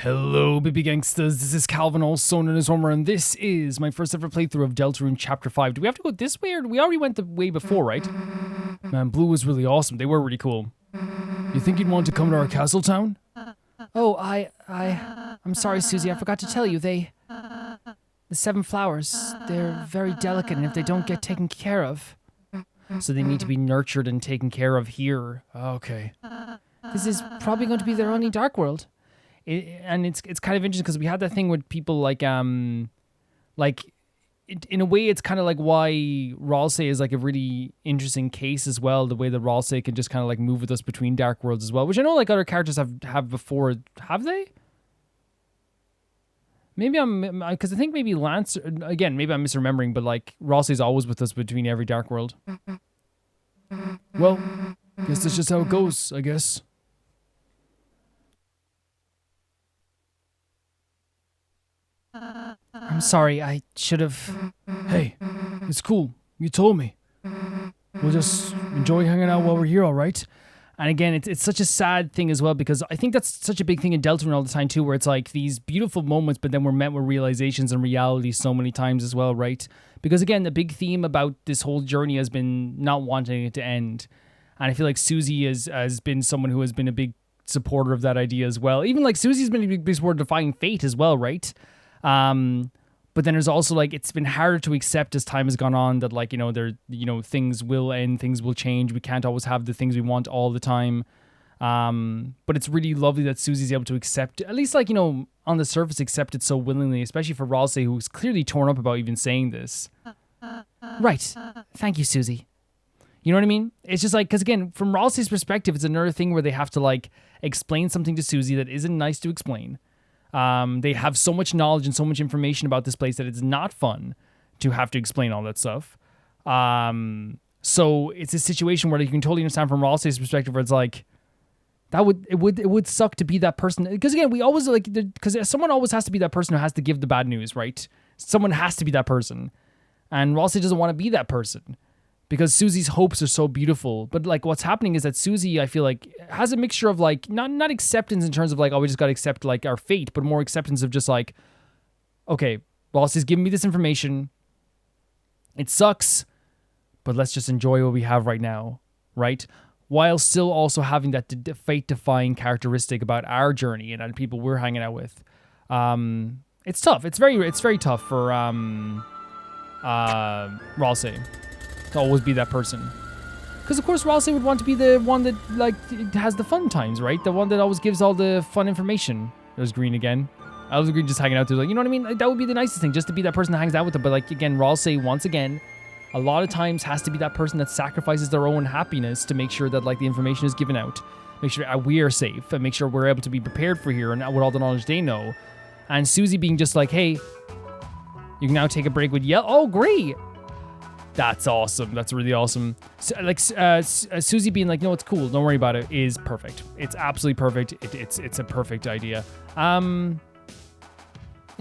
Hello, baby gangsters. This is Calvin, also known as Homer, and this is my first ever playthrough of Deltarune Chapter 5. Do we have to go this way, or we already went the way before, right? Man, Blue was really awesome. They were really cool. You think you'd want to come to our castle town? Oh, I'm sorry, Susie. I forgot to tell you. The 7 flowers, they're very delicate, and if they don't get taken care of... So they need to be nurtured and taken care of here. Okay. This is probably going to be their only dark world. And it's kind of interesting because we had that thing with people in a way it's kind of like why Ralsei is like a really interesting case as well, the way that Ralsei can just kind of like move with us between dark worlds as well, which I know like other characters have before. Have they? Maybe because I think maybe Lance, again, maybe I'm misremembering, but like Ralsei's always with us between every dark world. Well, guess that's just how it goes, I guess. I'm sorry, I should have... Hey, it's cool. You told me. We'll just enjoy hanging out while we're here, all right? And again, it's such a sad thing as well, because I think that's such a big thing in Deltarune all the time too, where it's like these beautiful moments, but then we're met with realizations and reality so many times as well, right? Because again, the big theme about this whole journey has been not wanting it to end. And I feel like Susie has been someone who has been a big supporter of that idea as well. Even like Susie's been a big supporter of defying fate as well, right? But then there's also like, it's been harder to accept as time has gone on that like, things will end, things will change. We can't always have the things we want all the time. But it's really lovely that Susie's able to accept, at least like, on the surface, accept it so willingly, especially for Ralsei, who's clearly torn up about even saying this. Right. Thank you, Susie. You know what I mean? It's just like, because again, from Ralsei's perspective, it's another thing where they have to like explain something to Susie that isn't nice to explain. They have so much knowledge and so much information about this place that it's not fun to have to explain all that stuff. So it's a situation where you can totally understand from Ralsei's perspective where it's like, it would suck to be that person. Because again, we always like, because someone always has to be that person who has to give the bad news, right? Someone has to be that person. And Ralsei doesn't want to be that person. Because Susie's hopes are so beautiful. But like what's happening is that Susie, I feel like, has a mixture of like, not acceptance in terms of like, oh, we just got to accept like our fate, but more acceptance of just like, okay, Ralsei's giving me this information. It sucks, but let's just enjoy what we have right now, right? While still also having that fate-defying characteristic about our journey and the people we're hanging out with. It's tough. It's very tough for Ralsei to always be that person. Because, of course, Ralsei would want to be the one that, like, has the fun times, right? The one that always gives all the fun information. There's Green again. I was Green just hanging out there, like, you know what I mean? Like, that would be the nicest thing, just to be that person that hangs out with them. But, like, again, Ralsei, once again, a lot of times has to be that person that sacrifices their own happiness to make sure that, like, the information is given out. Make sure we are safe and make sure we're able to be prepared for here and with all the knowledge they know. And Susie being just like, hey, you can now take a break with Yell. Oh, great. That's awesome. That's really awesome. So, like Susie being like, no, it's cool. Don't worry about it is perfect. It's absolutely perfect. It's a perfect idea. In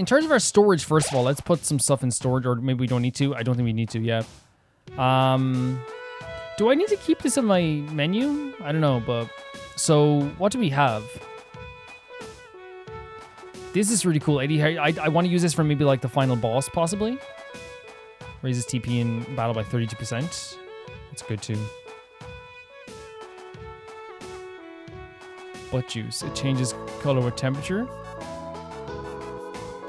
terms of our storage, first of all, let's put some stuff in storage, or maybe we don't need to. I don't think we need to, yeah. Do I need to keep this in my menu? I don't know, but... So, what do we have? This is really cool. I want to use this for maybe like the final boss, possibly. Raises TP in battle by 32%. It's good too. Butt juice. It changes color with temperature.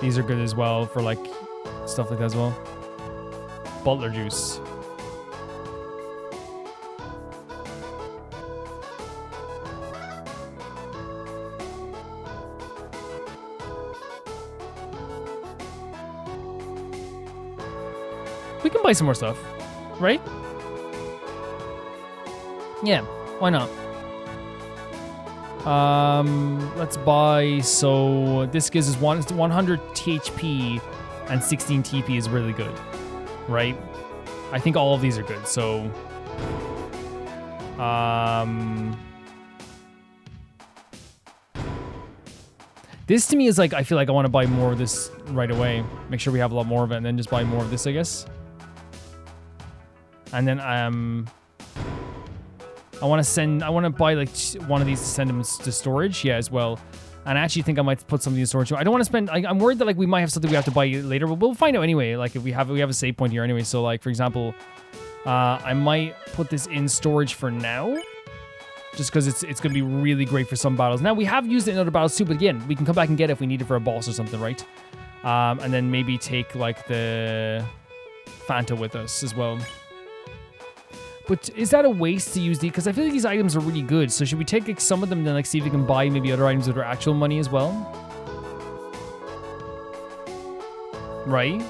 These are good as well for like stuff like that as well. Butler juice. We can buy some more stuff, right? Yeah, why not? Let's buy, so this gives us 100 THP and 16 TP is really good, right? I think all of these are good, so... This to me is like, I feel like I want to buy more of this right away. Make sure we have a lot more of it and then just buy more of this, I guess. And then I want to buy like one of these to send them to storage, yeah, as well. And I actually think I might put something in storage. I don't want to spend. I'm worried that like we might have something we have to buy later, but we'll find out anyway. Like if we have a save point here anyway. So like for example, I might put this in storage for now, just because it's gonna be really great for some battles. Now we have used it in other battles too, but again, we can come back and get it if we need it for a boss or something, right? And then maybe take like the Fanta with us as well. But is that a waste to use these? Because I feel like these items are really good. So should we take like some of them and then like see if we can buy maybe other items with our actual money as well? Right?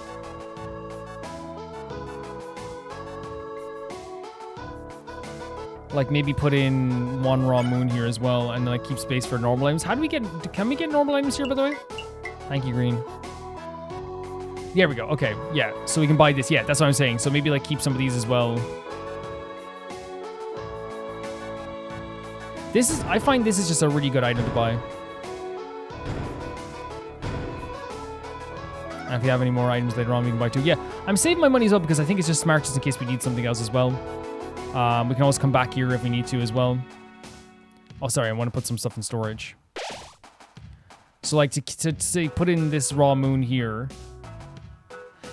Like maybe put in 1 raw moon here as well and then like keep space for normal items. How do we get, can we get normal items here by the way? Thank you, Green. There we go. Okay. Yeah. So we can buy this. Yeah, that's what I'm saying. So maybe like keep some of these as well. I find this is just a really good item to buy. And if you have any more items later on, we can buy too. Yeah, I'm saving my money as well because I think it's just smart just in case we need something else as well. We can always come back here if we need to as well. Oh, sorry, I want to put some stuff in storage. So like to say put in this raw moon here.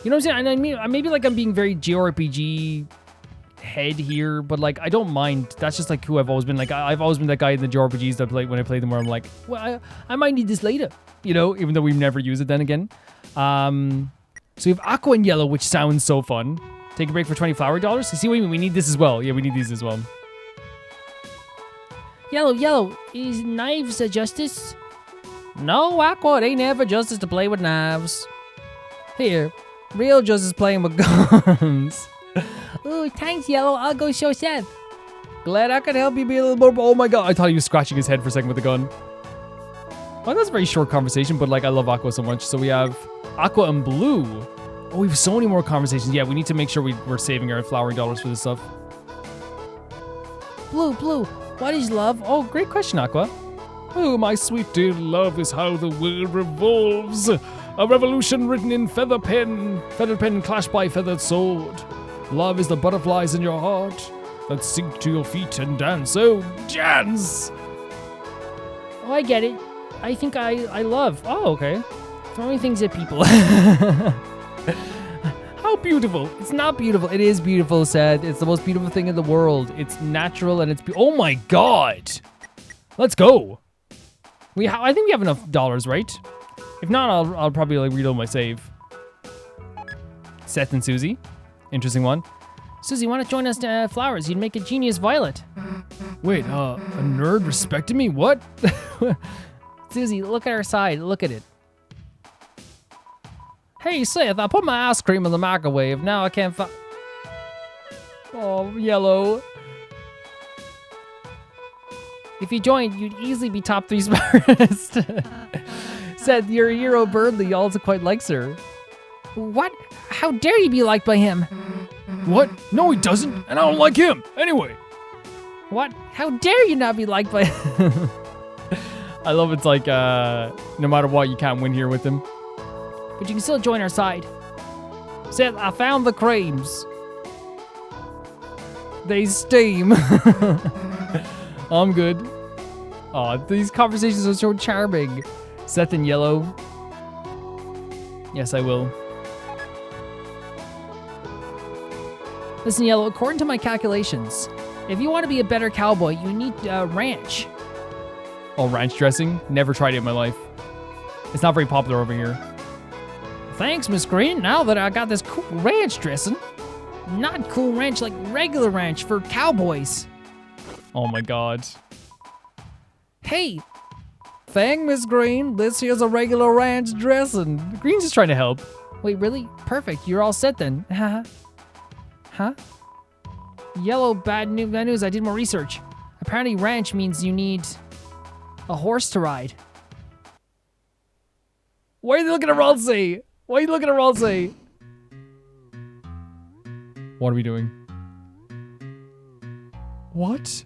You know what I'm saying? And I mean, maybe like I'm being very JRPG head here, but like I don't mind. That's just like who I've always been. Like I've always been that guy in the JRPGs that play when I play them where I'm like, well, I might need this later, you know, even though we've never used it then again. So we have aqua and yellow, which sounds so fun. Take a break for 20 flower dollars. See what I mean? We need this as well. Yeah, we need these as well. Yellow, is knives a justice? No, aqua, it ain't ever justice to play with knives. Here, real justice playing with guns. Ooh, thanks, Yellow. I'll go show Seth. Glad I could help you be a little more. Oh my god, I thought he was scratching his head for a second with the gun. Well, that's a very short conversation, but like I love Aqua so much. So we have Aqua and Blue. Oh, we have so many more conversations. Yeah, we need to make sure we're saving our flowery dollars for this stuff. Blue, what is love? Oh, great question, Aqua. Oh, my sweet dear, love is how the world revolves. A revolution written in feather pen clashed by feathered sword. Love is the butterflies in your heart that sink to your feet and dance. Oh, dance! Oh, I get it. I think I love. Oh, okay. Throwing things at people. How beautiful. It's not beautiful. It is beautiful, Seth. It's the most beautiful thing in the world. It's natural and it's oh my god. Let's go. I think we have enough dollars, right? If not, I'll probably like reload my save. Seth and Susie. Interesting one. Susie, want to join us to flowers? You'd make a genius violet. Wait, a nerd respected me? What? Susie, look at our side. Look at it. Hey, Seth, I put my ice cream in the microwave. Now I can't find... Oh, Yellow. If you joined, you'd easily be top 3 smartest. Said your hero Birdly also quite likes her. What? How dare you be liked by him? What? No, he doesn't, and I don't like him. Anyway. What? How dare you not be liked by him? I love it's like, no matter what, you can't win here with him. But you can still join our side. Seth, I found the creams. They steam. I'm good. Aw, these conversations are so charming. Seth and Yellow. Yes, I will. Listen, Yellow, according to my calculations, if you want to be a better cowboy, you need ranch. Oh, ranch dressing? Never tried it in my life. It's not very popular over here. Thanks, Miss Green. Now that I got this cool ranch dressing. Not cool ranch, like regular ranch for cowboys. Oh my god. Hey. Thank Miss Green. This here's a regular ranch dressing. Green's just trying to help. Wait, really? Perfect. You're all set then. Huh? Yellow, bad news. I did more research. Apparently ranch means you need a horse to ride. Why are you looking at Ralsei? Why are you looking at Ralsei? What are we doing? What?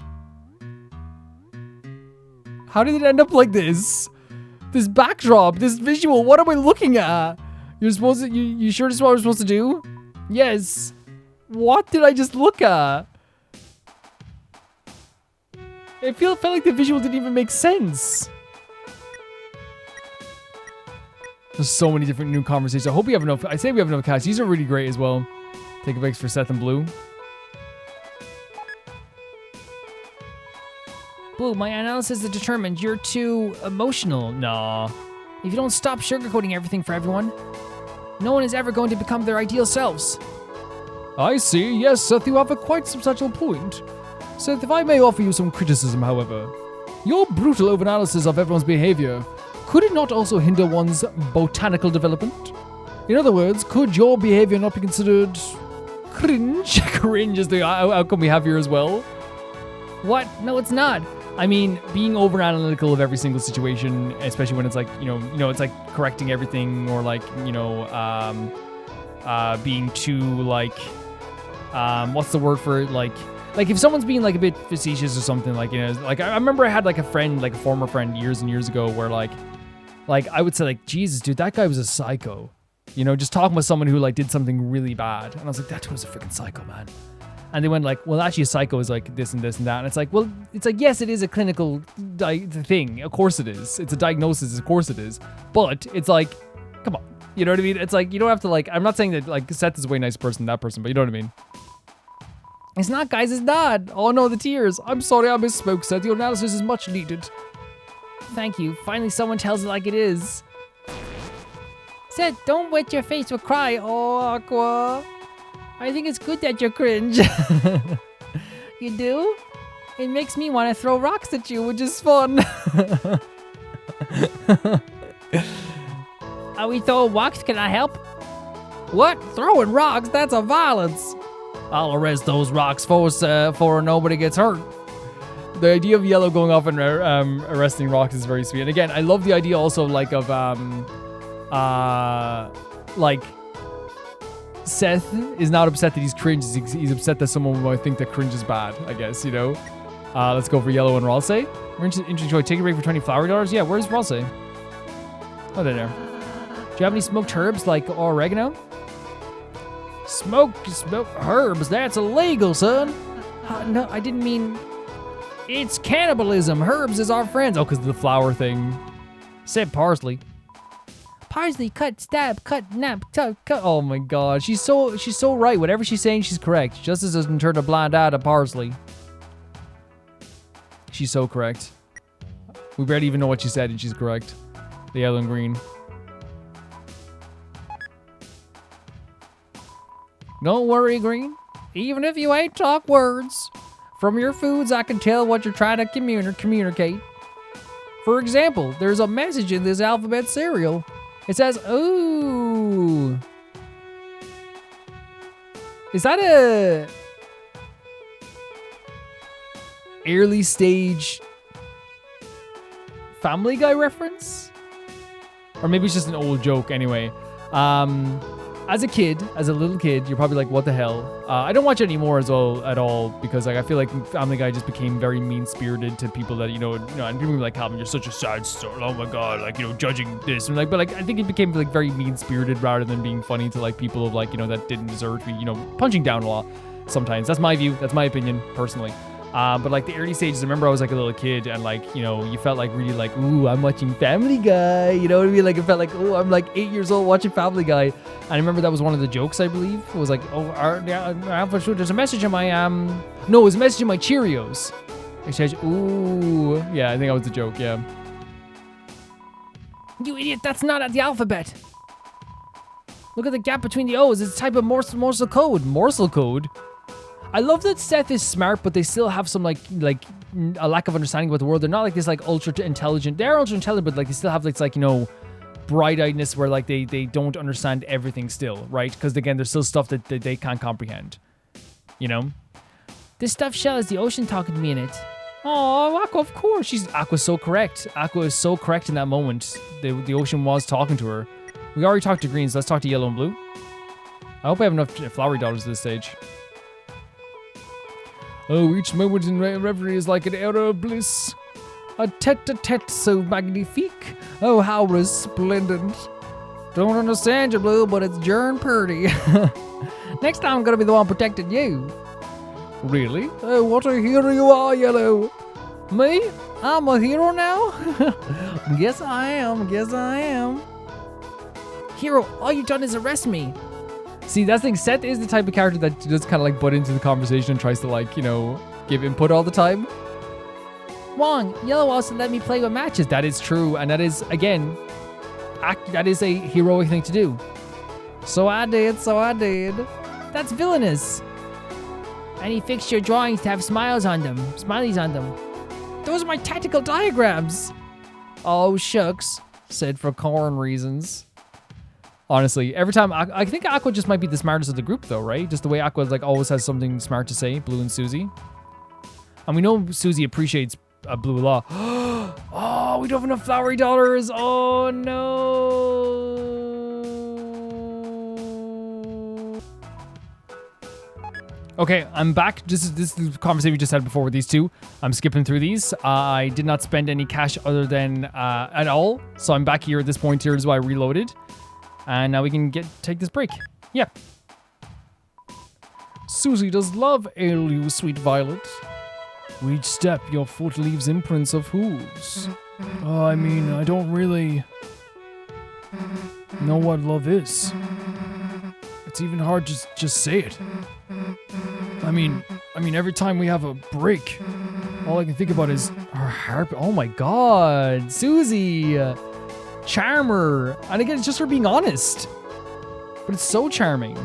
How did it end up like this? This backdrop, this visual, what am I looking at? You're supposed to, you sure this is what we're supposed to do? Yes. What did I just look at? It felt like the visual didn't even make sense. There's so many different new conversations. I hope we have enough. I say we have enough cats. These are really great as well. Take a break for Seth and Blue. Blue, my analysis has determined you're too emotional. Nah. If you don't stop sugarcoating everything for everyone, no one is ever going to become their ideal selves. I see. Yes, Seth, you have a quite substantial point. Seth, if I may offer you some criticism, however, your brutal overanalysis of everyone's behavior, could it not also hinder one's botanical development? In other words, could your behavior not be considered cringe? Cringe is the outcome we have here as well. What? No, it's not. I mean, being over analytical of every single situation, especially when it's like, you know, it's like correcting everything or like, you know, being too like, what's the word for it? Like if someone's being like a bit facetious or something, like, you know, like I remember I had like a friend, like a former friend years and years ago where like I would say like, Jesus, dude, that guy was a psycho. You know, just talking with someone who like did something really bad. And I was like, that dude was a freaking psycho, man. And they went like, well, actually a psycho is like this and this and that. And it's like, well, it's like, yes, it is a clinical thing. Of course it is. It's a diagnosis. Of course it is. But it's like, come on. You know what I mean? It's like, you don't have to like, I'm not saying that like Seth is a way nicer person than that person, but you know what I mean? It's not, guys. It's not. Oh no, the tears. I'm sorry I misspoke, Seth. Your analysis is much needed. Thank you. Finally, someone tells it like it is. Seth, don't wet your face with cry. Oh, Aqua. I think it's good that you're cringe. You do? It makes me want to throw rocks at you, which is fun. Are we throwing rocks? Can I help? What? Throwing rocks? That's a violence. I'll arrest those rocks for nobody gets hurt. The idea of Yellow going off and arresting rocks is very sweet. And again, I love the idea also like of like Seth is not upset that he's cringe. He's upset that someone might think that cringe is bad, I guess, you know. Let's go for Yellow and Ralsei. We're enjoy take a break for $20 Flowery. Yeah, where's Ralsei? Oh, they're there. Do you have any smoked herbs like oregano? Smoked herbs? That's illegal, son. No, I didn't mean... It's cannibalism. Herbs is our friends. Oh, because of the flower thing. Said parsley. Parsley, cut, stab, cut, nap, cut. Oh my god, she's so right. Whatever she's saying, she's correct. Justice doesn't turn a blind eye to parsley. She's so correct. We barely even know what she said, and she's correct. The yellow and green. Don't worry, Green. Even if you ain't talk words, from your foods I can tell what you're trying to communicate. For example, there's a message in this alphabet cereal. It says, ooh. Is that a early stage Family Guy reference? Or maybe it's just an old joke anyway. As a little kid, you're probably like, what the hell? I don't watch it anymore as well at all because like I feel like Family Guy just became very mean-spirited to people that, you know, and people were like, Calvin, you're such a sad story. Oh my god, like, you know, judging this. And like, but like, I think it became like very mean-spirited rather than being funny to like people of like, you know, that didn't deserve to be, you know, punching down a lot sometimes. That's my view. That's my opinion, personally. But like the early stages, I remember I was like a little kid and like, you know, you felt like really like, ooh, I'm watching Family Guy. You know what I mean? Like it felt like, oh, I'm like 8 years old watching Family Guy. And I remember that was one of the jokes, I believe. It was like, oh, there's a message in my, no, it was a message in my Cheerios. It says, ooh. Yeah, I think that was the joke, yeah. You idiot, that's not the alphabet. Look at the gap between the O's. It's a type of morsel code. Morsel code? I love that Seth is smart, but they still have some like a lack of understanding about the world. They're not like this like ultra intelligent. They're ultra intelligent, but like they still have like you know, bright-eyedness where like they don't understand everything still, right? Because again, there's still stuff that they can't comprehend. You know, this stuffed shell is the ocean talking to me in it. Oh, Aqua, of course. Aqua's so correct. Aqua is so correct in that moment. The ocean was talking to her. We already talked to green, so let's talk to yellow and blue. I hope I have enough Flowery dollars at this stage. Oh, each moment in reverie is like an era of bliss. A tete-a-tete so magnifique. Oh, how resplendent. Don't understand you, Blue, but it's Jern Purdy. Next time I'm gonna be the one protecting you. Really? Oh, what a hero you are, Yellow. Me? I'm a hero now? Guess I am. Hero, all you've done is arrest me. See, that's the thing. Seth is the type of character that just kind of like butt into the conversation and tries to like, give input all the time. Wong, Yellow also let me play with matches. That is true. And that is, again, that is a heroic thing to do. So I did. That's villainous. And he fixed your drawings to have smileys on them. Those are my tactical diagrams. Oh, shucks. Said for corn reasons. Honestly, every time, I think Aqua just might be the smartest of the group though, right? Just the way Aqua like always has something smart to say, Blue and Susie. And we know Susie appreciates Blue a lot. Oh, we don't have enough Flowery dollars. Oh no. Okay, I'm back. This is the conversation we just had before with these two. I'm skipping through these. I did not spend any cash other than at all. So I'm back here at this point here. This is why I reloaded. And now we can take this break. Yeah. Susie does love ale you, sweet violet. With each step, your foot leaves imprints of hooves. I mean, I don't really know what love is. It's even hard to just say it. I mean, every time we have a break, all I can think about is her harp. Oh my God, Susie, charmer. And again, it's just her being honest, but it's so charming.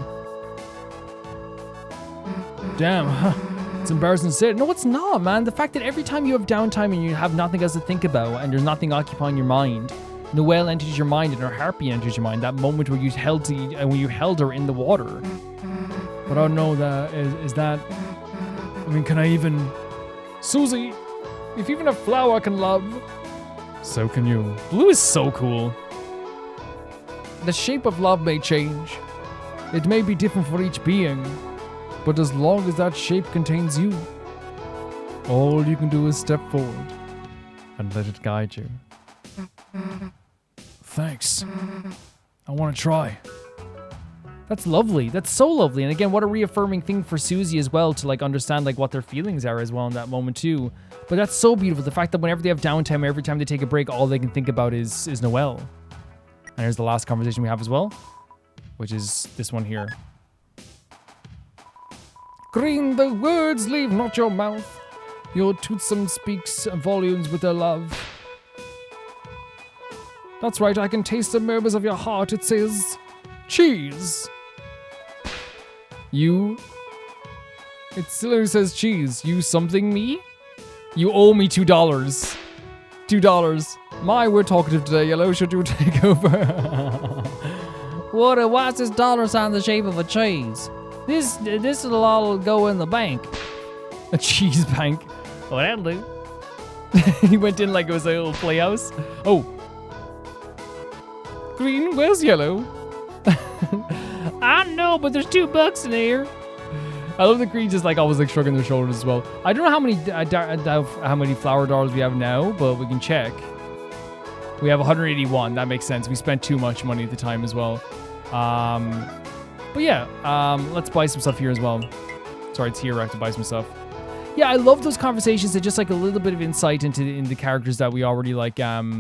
Damn, it's embarrassing to say it. No, it's not, man. The fact that every time you have downtime and you have nothing else to think about and there's nothing occupying your mind, Noelle enters your mind and her harpy enters your mind. That moment where you held her in the water. But I don't know that is that. I mean, can I even? Susie, if even a flower can love, so can you. Blue is so cool. The shape of love may change. It may be different for each being, but as long as that shape contains you, all you can do is step forward and let it guide you. Thanks. I want to try. That's lovely. That's so lovely. And again, what a reaffirming thing for Susie as well to like understand like what their feelings are as well in that moment too. But that's so beautiful. The fact that whenever they have downtime, every time they take a break, all they can think about is Noelle. And here's the last conversation we have as well, which is this one here. Green, the words leave not your mouth. Your toothsome speaks volumes with their love. That's right, I can taste the murmurs of your heart. It says, cheese. You. It still says cheese. You something me? You owe me $2. $2. My, we're talkative today. Yellow, should you take over? What's this dollar sign the shape of a cheese? This'll all go in the bank. A cheese bank. Oh, that'll do. He went in like it was a little playhouse. Oh. Green, where's yellow? I don't know, but there's $2 in here. I love the Green just like always like shrugging their shoulders as well. I don't know how many flower dollars we have now, but we can check. We have 181. That makes sense. We spent too much money at the time as well. But yeah, let's buy some stuff here as well. Sorry, it's here. I have to buy some stuff. Yeah, I love those conversations. They're just like a little bit of insight into the characters that we already like. I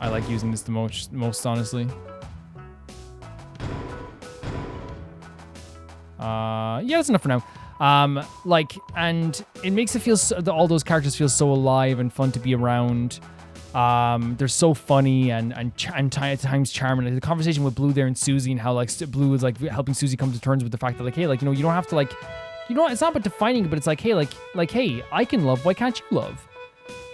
like using this the most honestly. Yeah, that's enough for now. And it makes it feel all those characters feel so alive and fun to be around. They're so funny and at times charming. Like the conversation with Blue there and Susie and how like Blue is like helping Susie come to terms with the fact that like, hey, like, you don't have to like, it's not about defining it, but it's like, hey, hey, I can love. Why can't you love?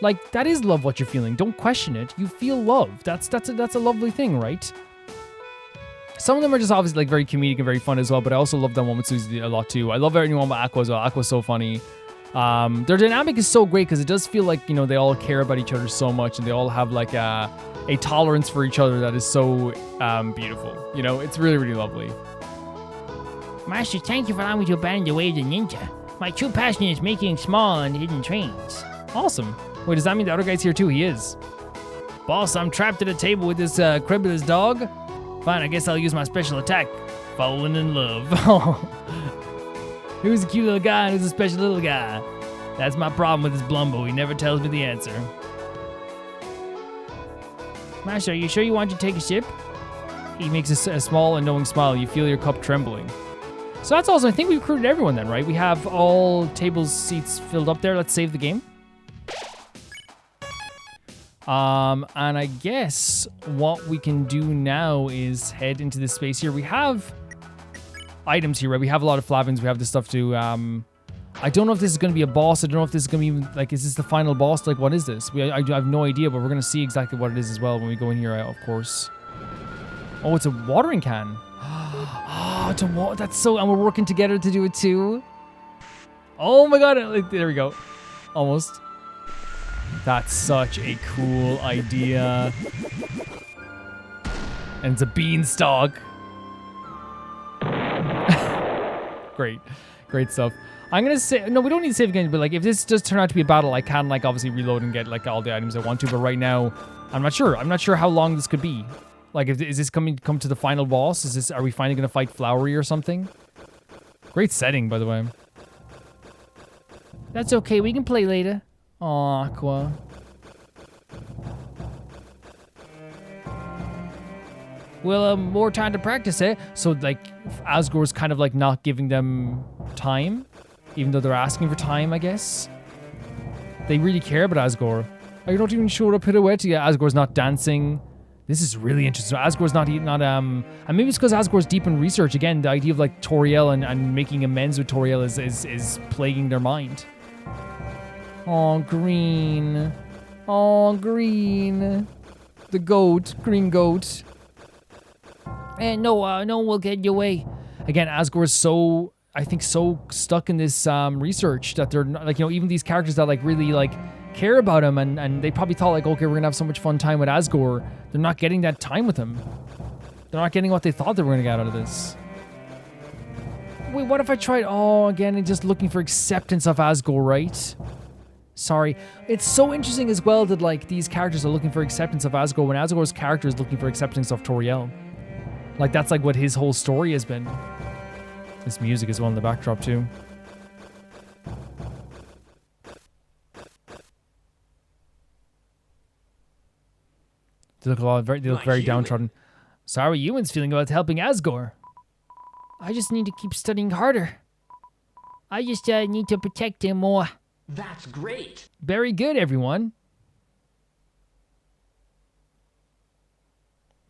Like that is love. What you're feeling. Don't question it. You feel love. That's a lovely thing, right? Some of them are just obviously like very comedic and very fun as well, but I also love that one with Susie a lot too. I love everyone with Aqua as well. Aqua's so funny. Their dynamic is so great because it does feel like, they all care about each other so much and they all have like a tolerance for each other that is so beautiful. It's really, really lovely. Master, thank you for allowing me to abandon the way of the ninja. My true passion is making small and hidden trains. Awesome. Wait, does that mean the other guy's here too? He is. Boss, I'm trapped at a table with this cribulous dog. Fine, I guess I'll use my special attack. Falling in love. Who's a cute little guy and who's a special little guy? That's my problem with this Blumbo. He never tells me the answer. Master, are you sure you want to take a sip? He makes a small and knowing smile. You feel your cup trembling. So that's awesome. I think we've recruited everyone then, right? We have all tables, seats filled up there. Let's save the game. And I guess what we can do now is head into this space here. We have items here, right? We have a lot of flavins. We have this stuff to, I don't know if this is going to be a boss. I don't know if this is going to be, like, is this the final boss? Like, what is this? I have no idea, but we're going to see exactly what it is as well when we go in here, of course. Oh, it's a watering can. Oh, it's a that's so, and we're working together to do it too. Oh my god, like, there we go. Almost. That's such a cool idea. And it's a beanstalk. Great stuff. I'm gonna say, no, we don't need to save again, but like, if this does turn out to be a battle, I can like obviously reload and get like all the items I want to, but right now, I'm not sure. I'm not sure how long this could be. Like, is this come to the final boss? Are we finally gonna fight Flowery or something? Great setting, by the way. That's okay, we can play later. Aw, Aqua. Well, more time to practice, eh? So, like, Asgore's kind of, like, not giving them time, even though they're asking for time, I guess. They really care about Asgore. Are you not even sure a pirouette? Yeah, Asgore's not dancing. This is really interesting. So Asgore's not, and maybe it's because Asgore's deep in research. Again, the idea of, like, Toriel and making amends with Toriel is plaguing their mind. Oh, green. Oh, green. The goat. Green goat. And no one will get your way. Again, Asgore is so, I think, so stuck in this research that they're not, like, you know, even these characters that like really like care about him and they probably thought like, okay, we're gonna have so much fun time with Asgore. They're not getting that time with him. They're not getting what they thought they were gonna get out of this. Wait, what if I tried? Oh, again, and just looking for acceptance of Asgore, right? Sorry. It's so interesting as well that like these characters are looking for acceptance of Asgore when Asgore's character is looking for acceptance of Toriel. Like that's like what his whole story has been. This music is well in the backdrop too. They look very downtrodden. So how are humans feeling about helping Asgore? I just need to keep studying harder. I just need to protect him more. That's great. Very good, everyone.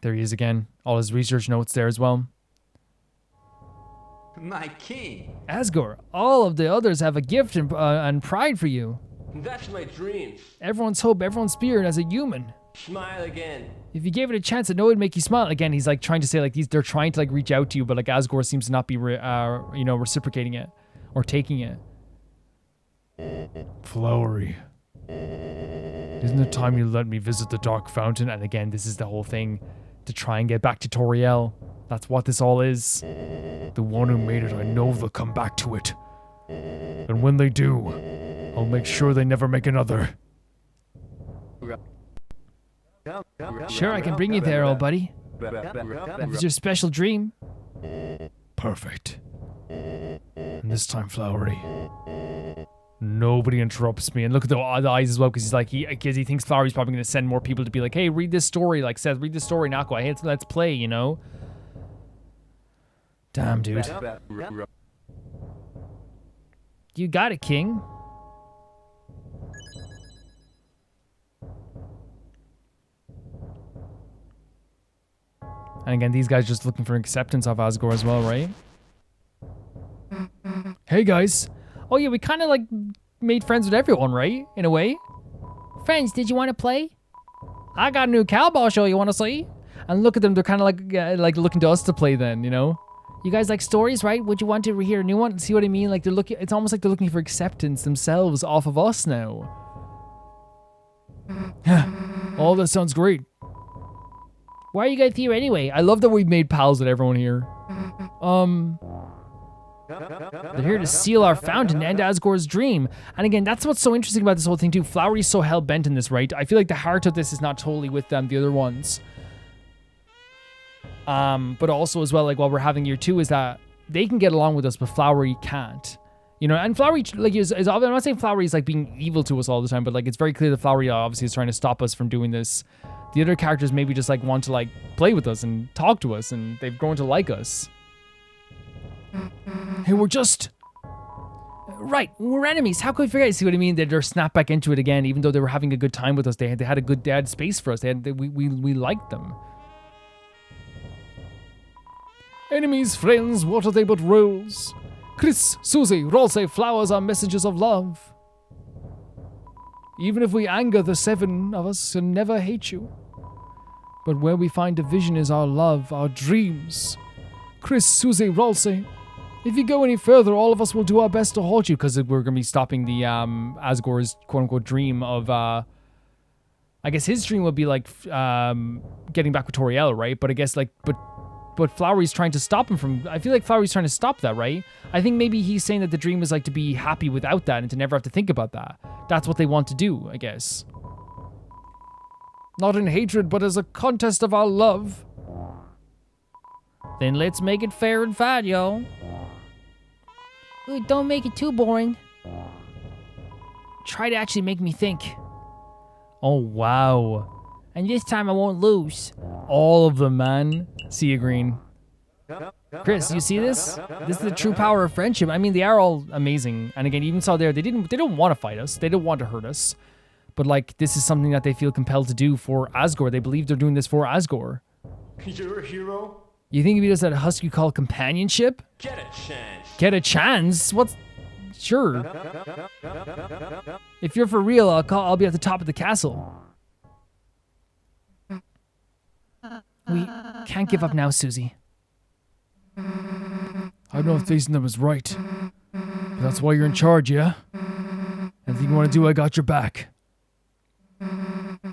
There he is again. All his research notes there as well. My king. Asgore, all of the others have a gift and pride for you. That's my dreams. Everyone's hope, everyone's spirit as a human. Smile again. If you gave it a chance, I know it'd make you smile. Again, he's like trying to say like they're trying to like reach out to you, but like Asgore seems to not be reciprocating it or taking it. Flowery. Isn't it time you let me visit the Dark Fountain? And again, this is the whole thing to try and get back to Toriel. That's what this all is. The one who made it, I know they'll come back to it. And when they do, I'll make sure they never make another. Sure, I can bring you there, old buddy. If it's your special dream. Perfect. And this time, Flowery, nobody interrupts me. And look at the eyes as well, because he's like, because he thinks Flowery's probably going to send more people to be like, hey, read this story. Like, Seth, read this story, Aqua. Hey, let's play, you know? Damn, dude. You got it, King. And again, these guys just looking for acceptance of Asgore as well, right? Hey, guys. Oh, yeah, we kind of, like, made friends with everyone, right? In a way. Friends, did you want to play? I got a new cowbell show you want to see? And look at them. They're kind of like looking to us to play then, you know? You guys like stories, right? Would you want to hear a new one? See what I mean? Like, they're looking, it's almost like they're looking for acceptance themselves off of us now. Oh, that sounds great. Why are you guys here anyway? I love that we've made pals with everyone here. They're here to seal our fountain and end Asgore's dream. And again, that's what's so interesting about this whole thing too. Flowery's so hell-bent in this, right? I feel like the heart of this is not totally with them, the other ones. But also as well, like what we're having here too is that they can get along with us, but Flowery can't. You know, and Flowery, like, I'm not saying Flowery is, like, being evil to us all the time, but, like, it's very clear that Flowery obviously is trying to stop us from doing this. The other characters maybe just, like, want to, like, play with us and talk to us, and they've grown to like us. Hey, we're just... Right, we're enemies. How could we forget? See what I mean? They're snapped back into it again, even though they were having a good time with us. They had a good, they had space for us. We liked them. Enemies, friends, what are they but roles? Chris, Susie, Rolse, flowers are messages of love. Even if we anger the 7 of us and never hate you. But where we find division is our love, our dreams. Chris, Susie, Rolse, if you go any further, all of us will do our best to halt you, because we're going to be stopping the Asgore's quote-unquote dream of, I guess his dream would be, like, getting back with Toriel, right? But I guess, like, but Flowery's trying to stop him from... I feel like Flowery's trying to stop that, right? I think maybe he's saying that the dream is, like, to be happy without that and to never have to think about that. That's what they want to do, I guess. Not in hatred, but as a contest of our love. Then let's make it fair and fat, yo. Ooh, don't make it too boring. Try to actually make me think. Oh, wow. And this time I won't lose. All of them, man. See you, Green. Chris, you see this? This is the true power of friendship. I mean, they are all amazing. And again, even saw there, they don't want to fight us. They don't want to hurt us. But, like, this is something that they feel compelled to do for Asgore. They believe they're doing this for Asgore. You're a hero? You think if he does that husky call companionship? Get a chance. Get a chance? What's... Sure. If you're for real, I'll be at the top of the castle. We can't give up now, Susie. I don't know if facing them is right. But that's why you're in charge, yeah? Anything you want to do, I got your back.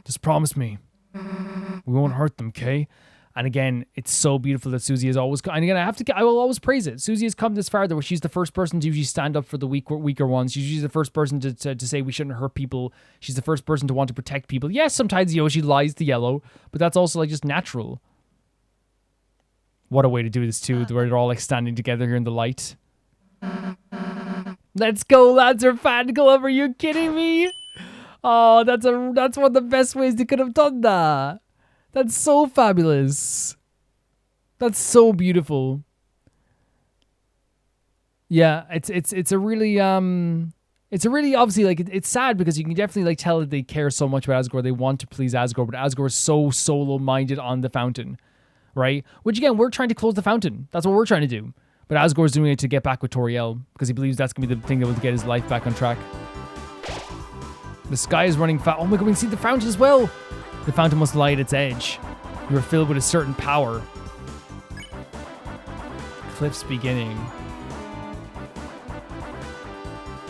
Just promise me. We won't hurt them, okay? And again, it's so beautiful that Susie is always... And again, I will always praise it. Susie has come this far, where she's the first person to usually stand up for the weaker ones. She's usually the first person to say we shouldn't hurt people. She's the first person to want to protect people. Yes, sometimes Yoshi lies to Yellow, but that's also, like, just natural. What a way to do this, too, where they're all, like, standing together here in the light. Let's go, lads, or fan club. Are you kidding me? Oh, that's one of the best ways they could have done that. That's so fabulous. That's so beautiful. Yeah, it's a really obviously, like, it's sad because you can definitely, like, tell that they care so much about Asgore. They want to please Asgore, but Asgore is so solo-minded on the fountain, right? Which again, we're trying to close the fountain. That's what we're trying to do. But Asgore's doing it to get back with Toriel because he believes that's gonna be the thing that will get his life back on track. The sky is running fast. Oh my god, we can see the fountain as well. The fountain must lie at its edge. You are filled with a certain power. Cliff's beginning.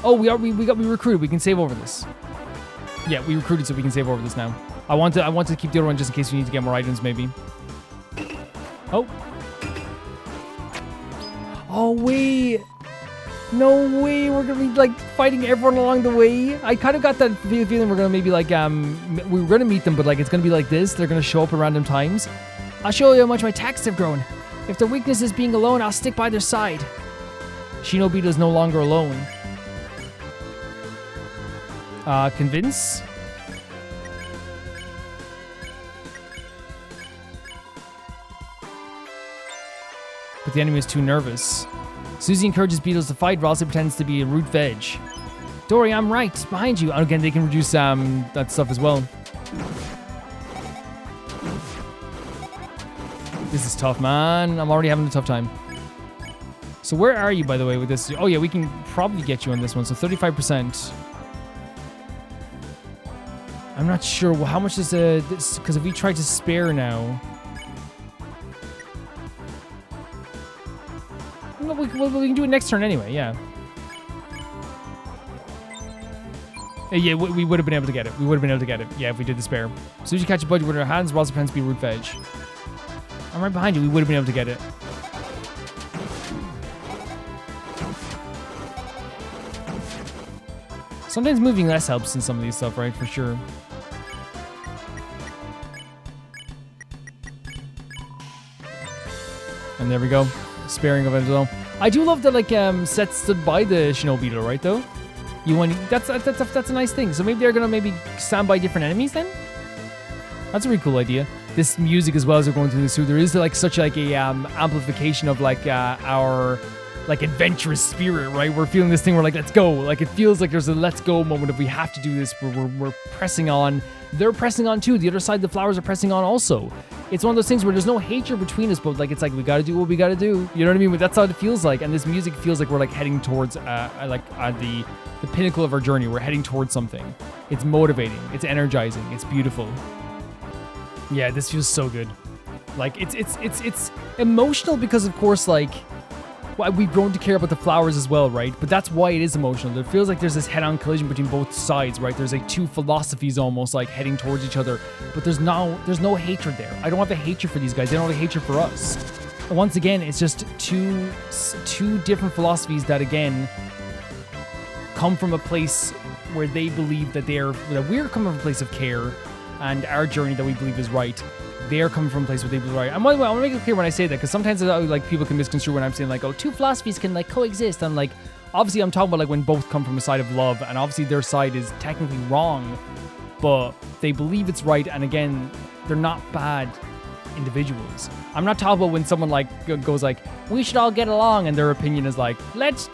Oh, we recruited. We can save over this. Yeah, we recruited, so we can save over this now. I want to keep the other one just in case we need to get more items, maybe. Oh. Oh wait. No way, we're gonna be, like, fighting everyone along the way. I kind of got that feeling we're gonna maybe, like, we're gonna meet them, but, like, it's gonna be like this. They're gonna show up at random times. I'll show you how much my attacks have grown. If their weakness is being alone, I'll stick by their side. Shinobita is no longer alone. Convince? But the enemy is too nervous. Susie encourages beetles to fight, Ralsei pretends to be a root veg. Dory, I'm right. Behind you. And again, they can reduce that stuff as well. This is tough, man. I'm already having a tough time. So where are you, by the way, with this? Oh, yeah, we can probably get you on this one. So 35%. I'm not sure. Well, how much is this? Because if we try to spare now... No, we can do it next turn anyway, yeah. Yeah, we would have been able to get it. We would have been able to get it. Yeah, if we did the spare. As soon as you catch a budget with our hands, Rosa pretends to be root veg. I'm right behind you. We would have been able to get it. Sometimes moving less helps in some of these stuff, right? For sure. And there we go. Sparing of it as well. I do love that, like, Seth stood by the Snow Beetle, right, though? That's a nice thing. So maybe they're gonna maybe stand by different enemies then? That's a really cool idea. This music as well as we're going through this too. There is like such like a amplification of like our like adventurous spirit, right? We're feeling this thing. We're like, let's go. Like it feels like there's a let's go moment if we have to do this. We're pressing on. They're pressing on too. The other side, the flowers are pressing on also. It's one of those things where there's no hatred between us, but like it's like we got to do what we got to do. You know what I mean? But that's how it feels like. And this music feels like we're like heading towards the pinnacle of our journey. We're heading towards something. It's motivating. It's energizing. It's beautiful. Yeah, this feels so good. Like it's emotional because of course like we've grown to care about the flowers as well, right? But that's why it is emotional. It feels like there's this head-on collision between both sides, right? There's like two philosophies almost like heading towards each other, but there's no hatred there. I don't have a hatred for these guys. They don't have a hatred for us. And once again, it's just two different philosophies that again come from a place where they believe that we're coming from a place of care. And our journey that we believe is right, they're coming from a place where they believe right. I want to make it clear when I say that, because sometimes like people can misconstrue when I'm saying like, oh, two philosophies can like coexist. I'm like, obviously I'm talking about like when both come from a side of love, and obviously their side is technically wrong, but they believe it's right. And again, they're not bad individuals. I'm not talking about when someone like goes like, we should all get along, and their opinion is like, let's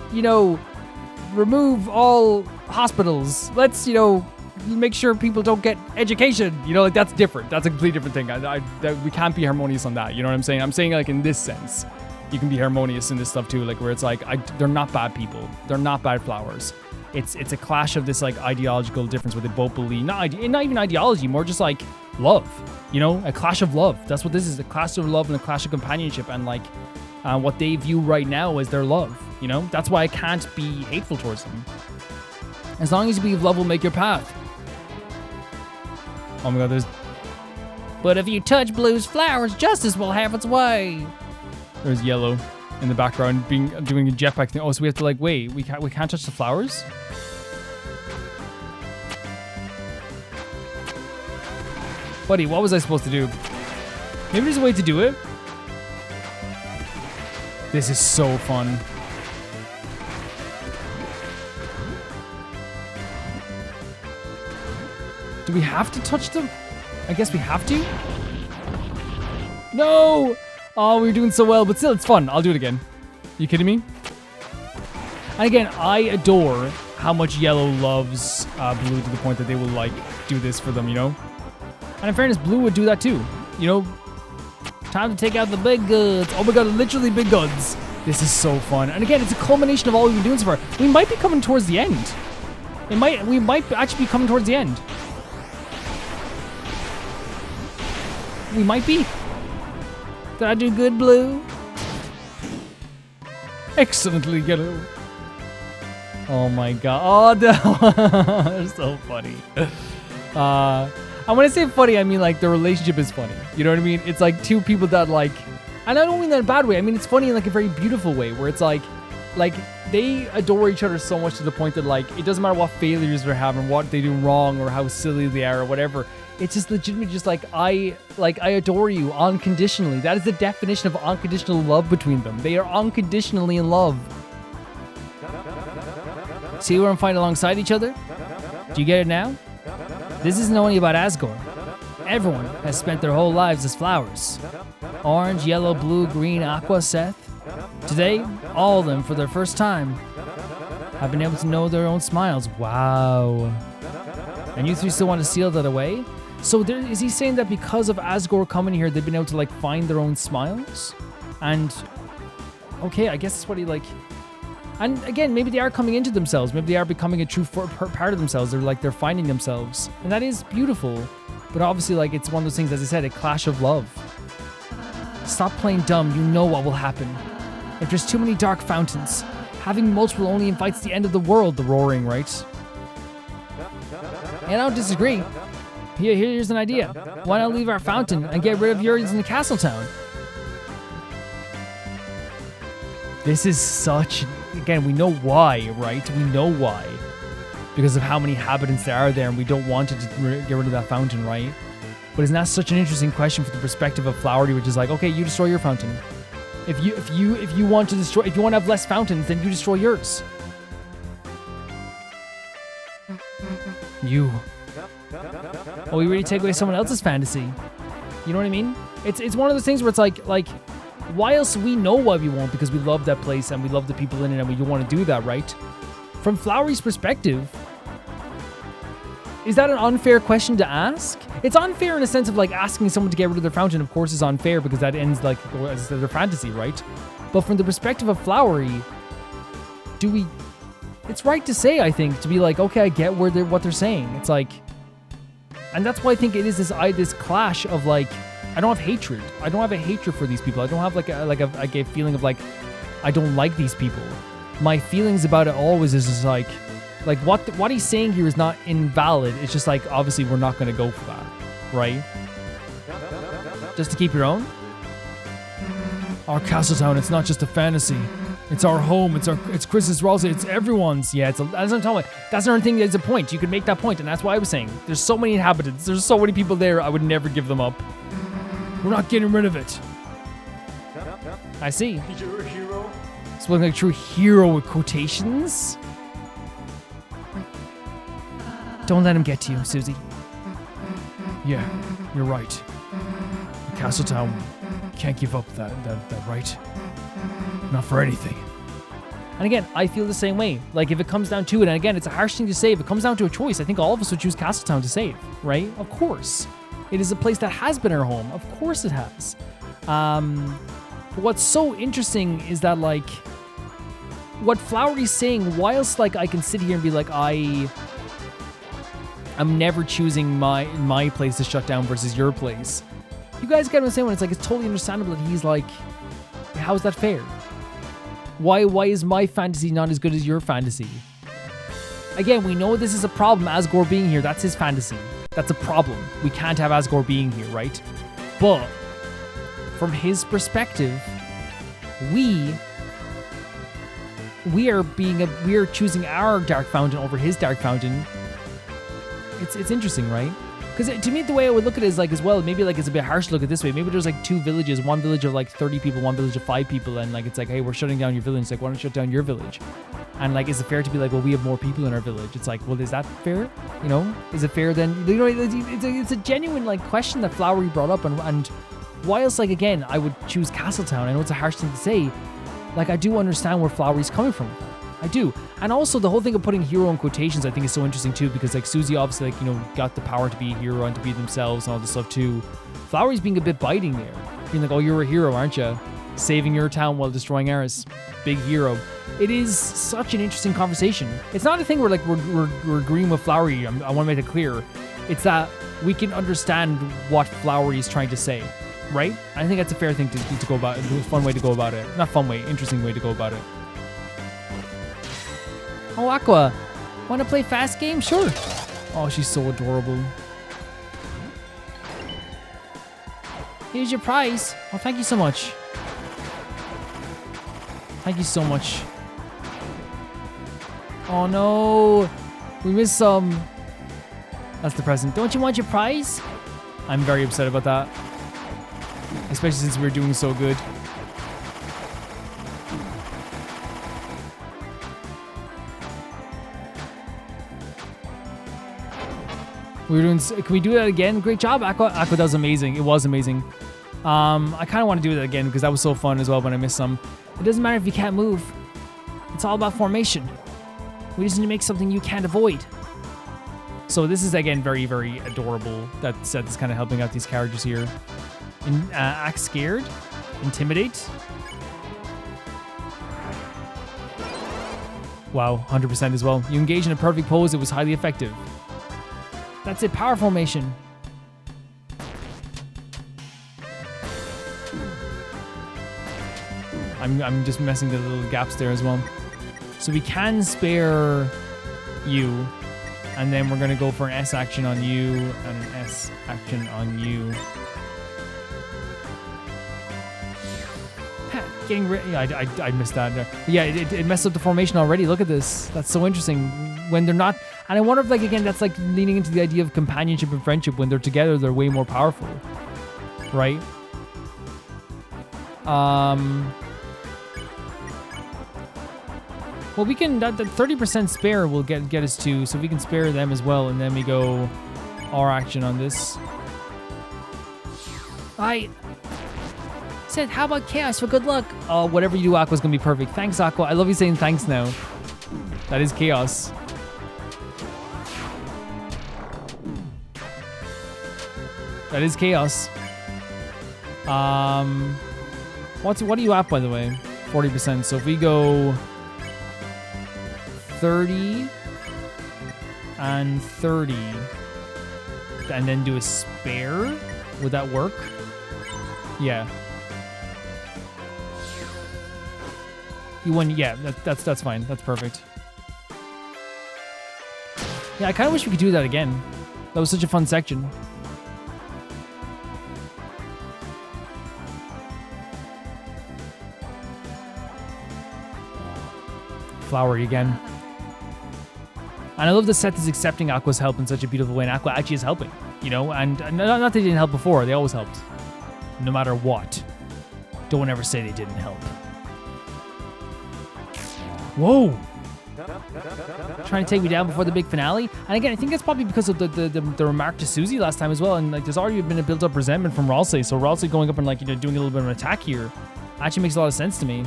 remove all hospitals. Let's make sure people don't get education. Like that's different. That's a completely different thing. We can't be harmonious on that. You know what I'm saying? I'm saying like in this sense, you can be harmonious in this stuff too. Like where it's like they're not bad people. They're not bad flowers. It's a clash of this like ideological difference where they both believe not even ideology, more just like love. A clash of love. That's what this is. A clash of love and a clash of companionship, and like what they view right now as their love. That's why I can't be hateful towards them. As long as you believe love will make your path. Oh my god, But if you touch Blue's flowers, justice will have its way. There's Yellow in the background doing a jetpack thing. Oh, so we have to like wait. We can't touch the flowers? Buddy, what was I supposed to do? Maybe there's a way to do it. This is so fun. Do we have to touch them? I guess we have to. No! Oh, we were doing so well, but still, it's fun. I'll do it again. You kidding me? And again, I adore how much Yellow loves Blue to the point that they will, like, do this for them, And in fairness, Blue would do that too. Time to take out the big guns. Oh my god, literally big guns. This is so fun. And again, it's a culmination of all we've been doing so far. We might be coming towards the end. We might actually be coming towards the end. We might be. Did I do good, Blue? Excellently, Yellow. Oh my god. Oh, no. They're so funny. And when I say funny, I mean like the relationship is funny. You know what I mean? It's like two people that like, and I don't mean that in a bad way. I mean, it's funny in like a very beautiful way where it's like they adore each other so much to the point that like, it doesn't matter what failures they're having, what they do wrong or how silly they are or whatever. It's just legitimately just like I adore you unconditionally. That is the definition of unconditional love between them. They are unconditionally in love. See where I'm fighting alongside each other? Do you get it now? This isn't only about Asgore. Everyone has spent their whole lives as flowers. Orange, yellow, blue, green, aqua, Seth. Today, all of them, for their first time, have been able to know their own smiles. Wow. And you three still want to seal that away? So is he saying that because of Asgore coming here, they've been able to like find their own smiles? And okay, I guess that's what he like. And again, maybe they are coming into themselves. Maybe they are becoming a true part of themselves. They're finding themselves, and that is beautiful. But obviously, like it's one of those things, as I said, a clash of love. Stop playing dumb. You know what will happen. If there's too many dark fountains, having multiple only invites the end of the world. The roaring, right? And I don't disagree. Here's an idea. Why not leave our fountain and get rid of yours in the castle town? This is such... Again, we know why, right? We know why. Because of how many inhabitants there are there, and we don't want to get rid of that fountain, right? But isn't that such an interesting question from the perspective of Flowery, which is like, okay, you destroy your fountain. If you want to destroy, if you want to have less fountains, then you destroy yours. You. Oh, we really take away someone else's fantasy. You know what I mean? It's one of those things where it's like, whilst we know what we want because we love that place and we love the people in it and we don't want to do that, right? From Flowery's perspective, is that an unfair question to ask? It's unfair in a sense of like asking someone to get rid of their fountain, of course, is unfair because that ends like as their fantasy, right? But from the perspective of Flowery, it's right to say, I think, to be like, okay, I get what they're saying. It's like, and that's why I think it is this clash of like, I don't have hatred. I don't have a hatred for these people. I don't have like a feeling of like, I don't like these people. My feelings about it always is just like what he's saying here is not invalid. It's just like, obviously we're not going to go for that, right? Just to keep your own. Our Castletown, it's not just a fantasy. It's our home. It's Chris's, Ralsei, it's everyone's. Yeah, that's what I'm talking about. That's another thing. That's a point. You could make that point, and that's why I was saying there's so many inhabitants. There's so many people there. I would never give them up. We're not getting rid of it. I see. You're a hero. It's looking like a true hero with quotations. Don't let him get to you, Susie. Yeah, you're right. Castletown can't give up that right. Not for anything. And again, I feel the same way. Like, if it comes down to it, and again, it's a harsh thing to say, if it comes down to a choice, I think all of us would choose Castletown to save, right? Of course. It is a place that has been our home. Of course it has. But what's so interesting is that, like, what Flowery's saying, whilst, like, I can sit here and be like, I'm never choosing my place to shut down versus your place. You guys get what I'm saying when it's like, it's totally understandable that he's like, how is that fair? Why is my fantasy not as good as your fantasy? Again, we know this is a problem, Asgore being here. That's his fantasy. That's a problem. We can't have Asgore being here, right? But from his perspective, we are choosing our Dark Fountain over his Dark Fountain. It's interesting, right? Because to me, the way I would look at it is like, as well, maybe like it's a bit harsh to look at it this way. Maybe there's like two villages, one village of like 30 people, one village of 5 people, and like it's like, hey, we're shutting down your village. It's like, why don't you shut down your village? And like, is it fair to be like, well, we have more people in our village? It's like, well, is that fair? You know, is it fair then? You know, it's a genuine like question that Flowery brought up, and whilst like again, I would choose Castletown. I know it's a harsh thing to say. Like, I do understand where Flowery's coming from. I do. And also the whole thing of putting hero in quotations I think is so interesting too, because like Susie obviously like, you know, got the power to be a hero and to be themselves and all this stuff too. Flowery's being a bit biting there. Being like, oh, you're a hero, aren't you? Saving your town while destroying ours. Big hero. It is such an interesting conversation. It's not a thing where like we're agreeing with Flowery. I want to make it clear. It's that we can understand what Flowery is trying to say. Right? I think that's a fair thing to go about. It's a fun way to go about it. Not fun way, interesting way to go about it. Oh, Aqua, want to play fast game? Sure. Oh, she's so adorable. Here's your prize. Oh, thank you so much. Thank you so much. Oh no, we missed some. That's the present. Don't you want your prize? I'm very upset about that. Especially since we're doing so good. We were doing. Can we do that again? Great job, Aqua. Aqua does amazing. It was amazing. I kind of want to do that again because that was so fun as well when I missed some. It doesn't matter if you can't move. It's all about formation. We just need to make something you can't avoid. So this is again very, very adorable. That Seth is kind of helping out these characters here. Act scared, intimidate. Wow, 100% as well. You engage in a perfect pose. It was highly effective. That's it, power formation. I'm just messing the little gaps there as well. So we can spare you, and then we're gonna go for an S action on you and an S action on you. Getting rid. Yeah, I missed that there. But yeah, it messed up the formation already. Look at this. That's so interesting. When they're not, and I wonder if like again that's like leaning into the idea of companionship and friendship. When they're together, they're way more powerful, right? Well, we can, that 30% spare will get us to, so we can spare them as well, and then we go our action on this. I said, how about chaos for good luck? Oh, whatever you do, Aqua's gonna be perfect. Thanks, Aqua. I love you saying thanks now. That is chaos. That is chaos. What are you at, by the way? 40%. So if we go 30 and 30 and then do a spare, would that work? Yeah. You won. Yeah, that's fine. That's perfect. Yeah, I kind of wish we could do that again. That was such a fun section. Flowery again. And I love the set is accepting Aqua's help in such a beautiful way, and Aqua actually is helping, you know, and not that they didn't help before, they always helped. No matter what. Don't ever say they didn't help. Whoa! Trying to take me down before the big finale. And again, I think that's probably because of the remark to Susie last time as well, and like there's already been a built-up resentment from Ralsei, so Ralsei going up and like, you know, doing a little bit of an attack here actually makes a lot of sense to me.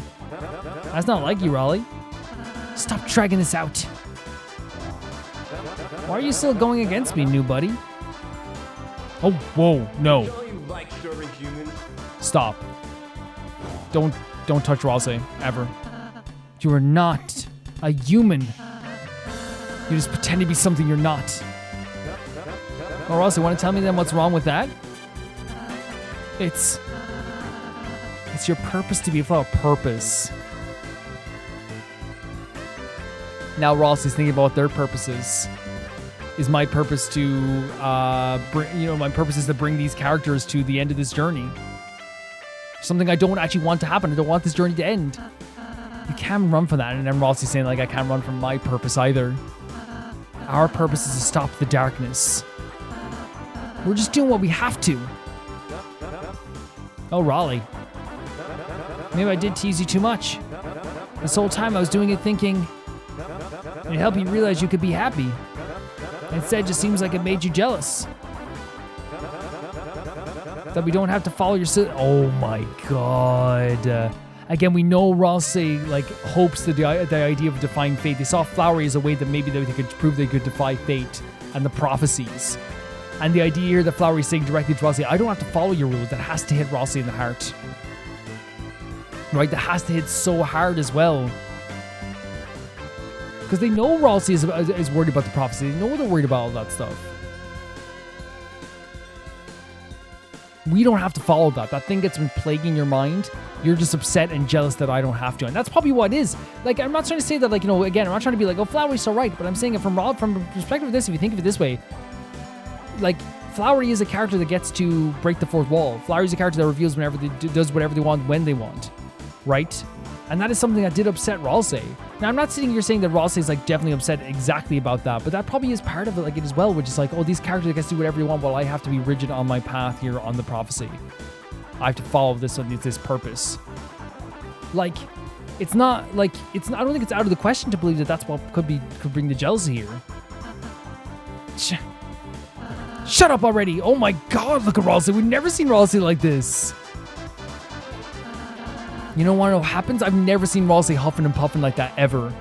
That's not like you, Raleigh. Stop dragging this out. Why are you still going against me, new buddy? Oh, whoa, no. Don't you like serving humans? Stop. Don't touch Ralsei, ever. You are not a human. You just pretend to be something you're not. Oh, Ralsei, want to tell me then what's wrong with that? It's your purpose to be a flower. Purpose. Now Ralsei's thinking about what their purpose is. Is my purpose to my purpose is to bring these characters to the end of this journey. Something I don't actually want to happen. I don't want this journey to end. You can't run from that. And then Ralsei's saying like, I can't run from my purpose either. Our purpose is to stop the darkness. We're just doing what we have to. Oh, Raleigh. Maybe I did tease you too much. This whole time I was doing it thinking it'd help you realize you could be happy. Instead, it just seems like it made you jealous. That we don't have to follow your oh my god. Again, we know Ralsei like hopes that the idea of defying fate. They saw Flowery as a way that maybe they could prove they could defy fate and the prophecies. And the idea here that Flowery is saying directly to Ralsei, I don't have to follow your rules. That has to hit Ralsei in the heart. Right? That has to hit so hard as well. Because they know Ralsei is worried about the prophecy. They know they're worried about all that stuff. We don't have to follow that. That thing gets been plaguing your mind. You're just upset and jealous that I don't have to. And that's probably what it is. Like, I'm not trying to say that, like, you know, again, I'm not trying to be like, oh, Flowery's so right. But I'm saying it from the perspective of this, if you think of it this way, like, Flowery is a character that gets to break the fourth wall. Flowery is a character that reveals whenever they does whatever they want when they want. Right? And that is something that did upset Ralsei. Now, I'm not sitting here saying that Ralsei is like definitely upset exactly about that, but that probably is part of it, like it as well, which is like, oh, these characters get to do whatever they want while I have to be rigid on my path here on the prophecy. I have to follow this purpose. Like, it's not like I don't think it's out of the question to believe that that's what could bring the jealousy here. Shut up already! Oh my God! Look at Ralsei. We've never seen Ralsei like this. You don't want to know what happens? I've never seen Ralsei huffing and puffing like that, ever.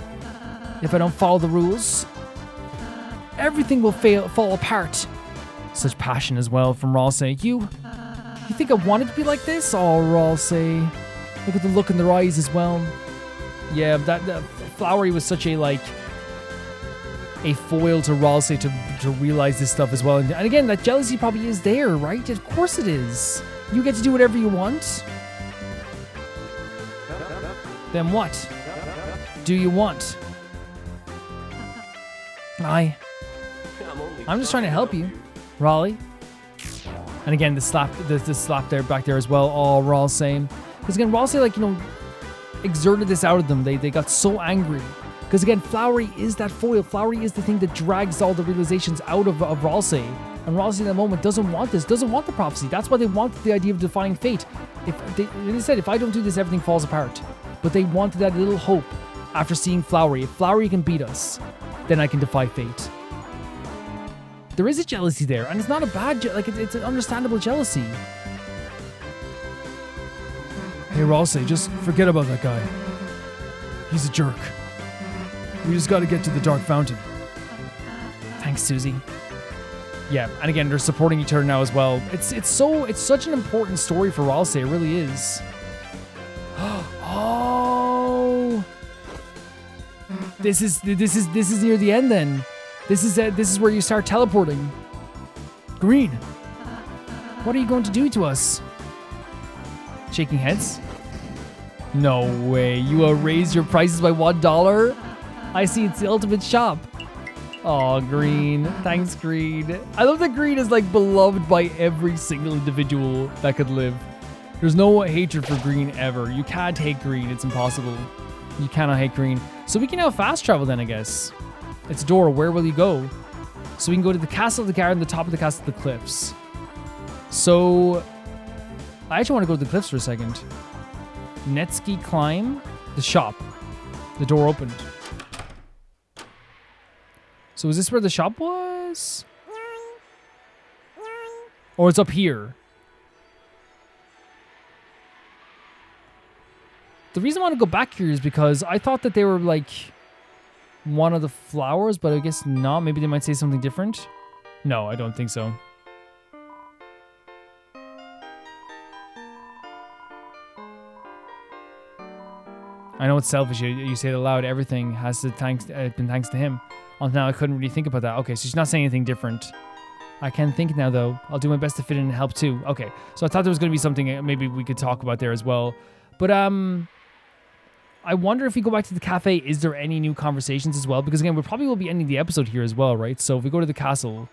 If I don't follow the rules, everything will fall apart. Such passion as well from Ralsei. You think I wanted to be like this? Oh, Ralsei. Look at the look in their eyes as well. Yeah, that Flowery was such a foil to Ralsei to realize this stuff as well. And again, that jealousy probably is there, right? Of course it is. You get to do whatever you want. Then what do you want? I'm just trying to help you, Raleigh. And again, the slap there back there as well. Oh, Ralsei. Because again, Ralsei, like, you know, exerted this out of them. They got so angry. Because again, Flowery is that foil. Flowery is the thing that drags all the realizations out of Ralsei. And Ralsei in that moment doesn't want this, doesn't want the prophecy. That's why they wanted the idea of defying fate. They said, if I don't do this, everything falls apart. But they wanted that little hope after seeing Flowery. If Flowery can beat us, then I can defy fate. There is a jealousy there, and it's not a bad, it's an understandable jealousy. Hey, Ralsei, just forget about that guy. He's a jerk. We just gotta get to the Dark Fountain. Thanks, Susie. Yeah, and again, they're supporting each other now as well. It's such an important story for Ralsei, it really is. Oh, this is near the end then. This is where you start teleporting. Green, what are you going to do to us? Shaking heads. No way, you will raise your prices by $1? I see, it's the ultimate shop. Oh, Green. Thanks, Green. I love that Green is like beloved by every single individual that could live. There's no hatred for Green ever. You can't hate Green. It's impossible. You cannot hate Green. So we can now fast travel then, I guess. It's a door. Where will you go? So we can go to the castle of the garden, the top of the castle of the cliffs. So I actually want to go to the cliffs for a second. Netski climb. The shop. The door opened. So is this where the shop was? Or it's up here? The reason I want to go back here is because I thought that they were like one of the flowers, but I guess not. Maybe they might say something different. No, I don't think so. I know it's selfish. You say it aloud. Everything has to been thanks to him. Until now, I couldn't really think about that. Okay, so she's not saying anything different. I can think now, though. I'll do my best to fit in and help, too. Okay, so I thought there was going to be something maybe we could talk about there as well. But, I wonder if we go back to the cafe, is there any new conversations as well? Because, again, we probably will be ending the episode here as well, right? So if we go to the castle...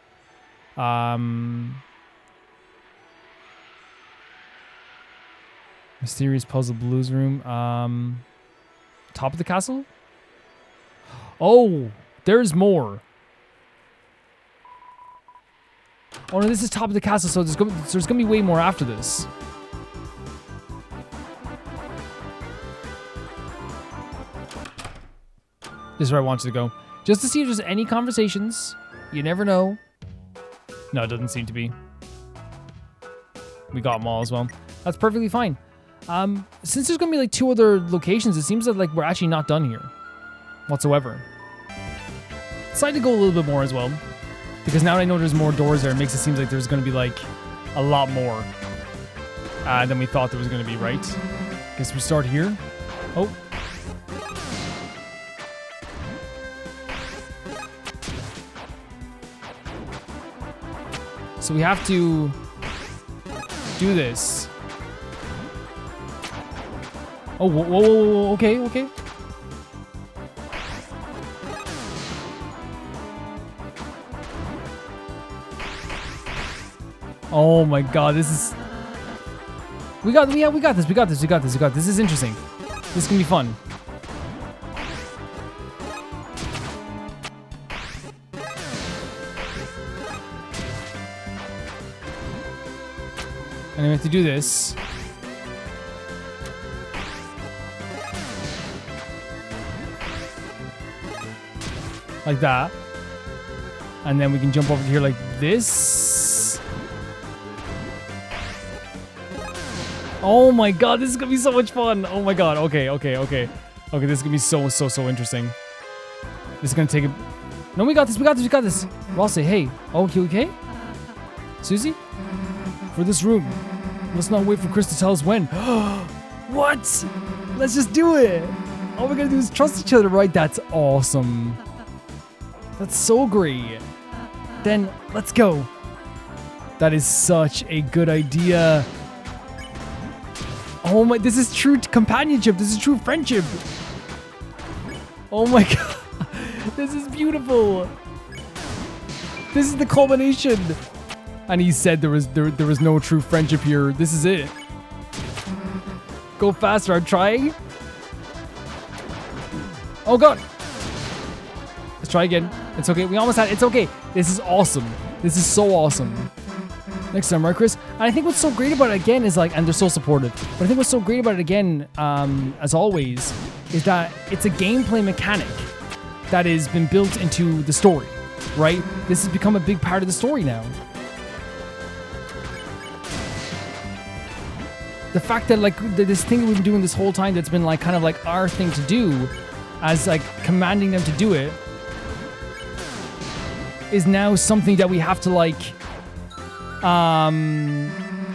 Mysterious Puzzle Blues Room. Top of the castle? Oh, there's more. Oh no, this is top of the castle, so there's gonna be way more after this. This is where I wanted to go. Just to see if there's any conversations. You never know. No, it doesn't seem to be. We got them all as well. That's perfectly fine. Since there's gonna be like 2 other locations, it seems like we're actually not done here whatsoever. Decided to go a little bit more as well, because now that I know there's more doors there, it makes it seem like there's gonna be like a lot more than we thought there was gonna be, right? Guess we start here. Oh. So we have to do this. Oh, whoa, whoa, whoa, okay, okay. Oh my god, this is... We got this. This is interesting. This is gonna be fun. And we have to do this. Like that. And then we can jump over here like this. Oh my god, this is gonna be so much fun. Oh my god, okay. Okay, this is gonna be so interesting. This is gonna take a... No, we got this. Ralsei, hey. Okay? Susie? For this room. Let's not wait for Chris to tell us when. What? Let's just do it. All we're gonna do is trust each other, right? That's awesome. That's so great. Then, let's go. That is such a good idea. Oh my, this is true companionship. This is true friendship. Oh my god. This is beautiful. This is the culmination. And he said there was no true friendship here. This is it. Go faster, I'm trying. Oh god. Let's try again. It's okay. We almost had it. It's okay. This is awesome. This is so awesome. Next time, right, Chris? And I think what's so great about it again is like, and they're so supportive, but I think what's so great about it again, as always, is that it's a gameplay mechanic that has been built into the story, right? This has become a big part of the story now. The fact that like this thing we've been doing this whole time that's been like kind of like our thing to do, as like commanding them to do it, is now something that we have to like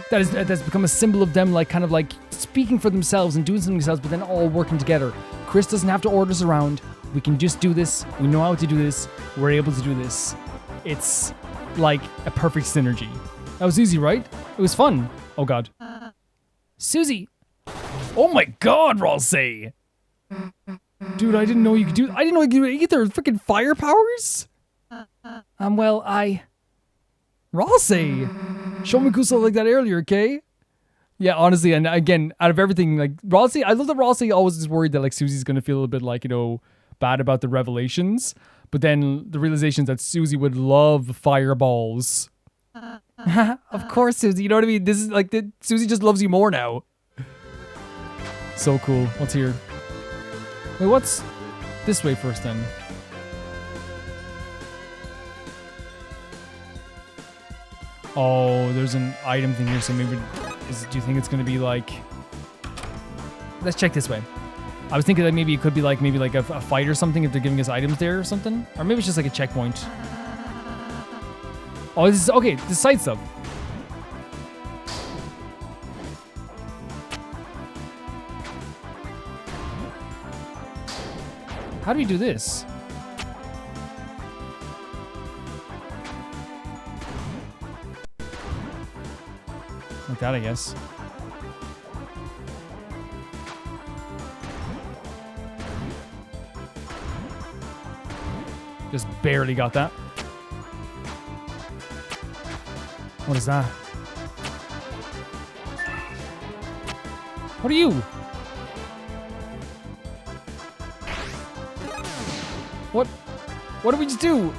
that's become a symbol of them like kind of like speaking for themselves and doing something themselves, but then all working together. Chris doesn't have to order us around. We can just do this. We know how to do this. We're able to do this. It's like a perfect synergy. That was easy, right? It was fun. Oh god. Susie. Oh my god, Ralsei. Dude, I didn't know you could do. I didn't know you could do either. Freaking fire powers. Well, Ralsei, show me cool stuff like that earlier, okay? Yeah, honestly, and again, out of everything, like Ralsei, I love that Ralsei always is worried that like Susie's gonna feel a little bit like, you know, bad about the revelations, but then the realization that Susie would love fireballs. Of course, Susie. You know what I mean? This is like Susie just loves you more now. So cool. What's here? Wait, what's this way first then? Oh, there's an item thing here, so maybe... do you think it's going to be like... Let's check this way. I was thinking that maybe it could be like maybe like a fight or something if they're giving us items there or something. Or maybe it's just like a checkpoint. Oh, this is... Okay, this side stuff. How do we do this? Like that, I guess. Just barely got that. What is that? What are you? What did we just do?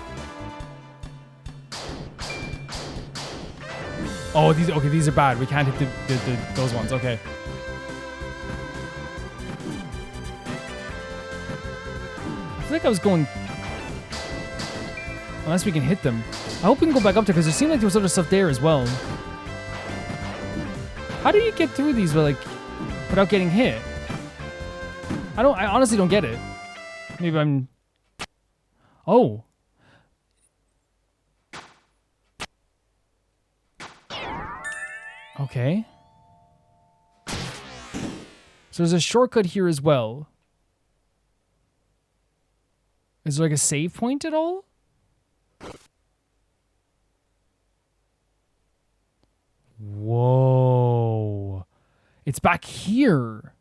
Oh, these are bad. We can't hit those ones. Okay. I feel like I was going... Unless we can hit them. I hope we can go back up there because there seemed like there was other stuff there as well. How do you get through these without getting hit? I honestly don't get it. Maybe I'm... Oh. Okay. So there's a shortcut here as well. Is there like a save point at all? Whoa. It's back here.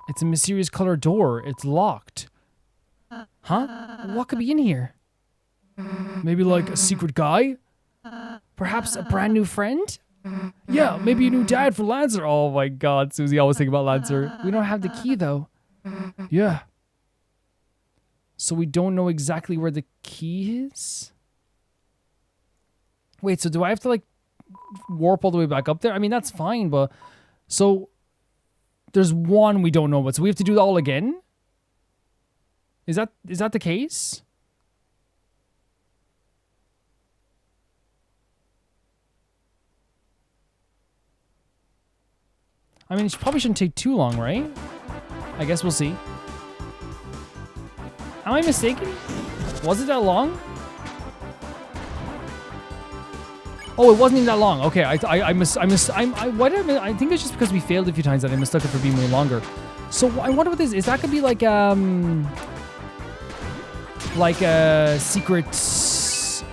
It's a mysterious color door. It's locked. Huh? What could be in here? Maybe like a secret guy? Perhaps a brand new friend? Yeah, maybe a new dad for Lancer. Oh my god, Susie always think about Lancer. We don't have the key though. Yeah. So we don't know exactly where the key is? Wait, so do I have to like warp all the way back up there? I mean, that's fine, but... So... There's one we don't know about, so we have to do it all again? Is that the case? I mean, it probably shouldn't take too long, right? I guess we'll see. Am I mistaken? Was it that long? Oh, it wasn't even that long. Okay, I think it's just because we failed a few times that I mistook it for being way longer. So I wonder what this is. That could be like a secret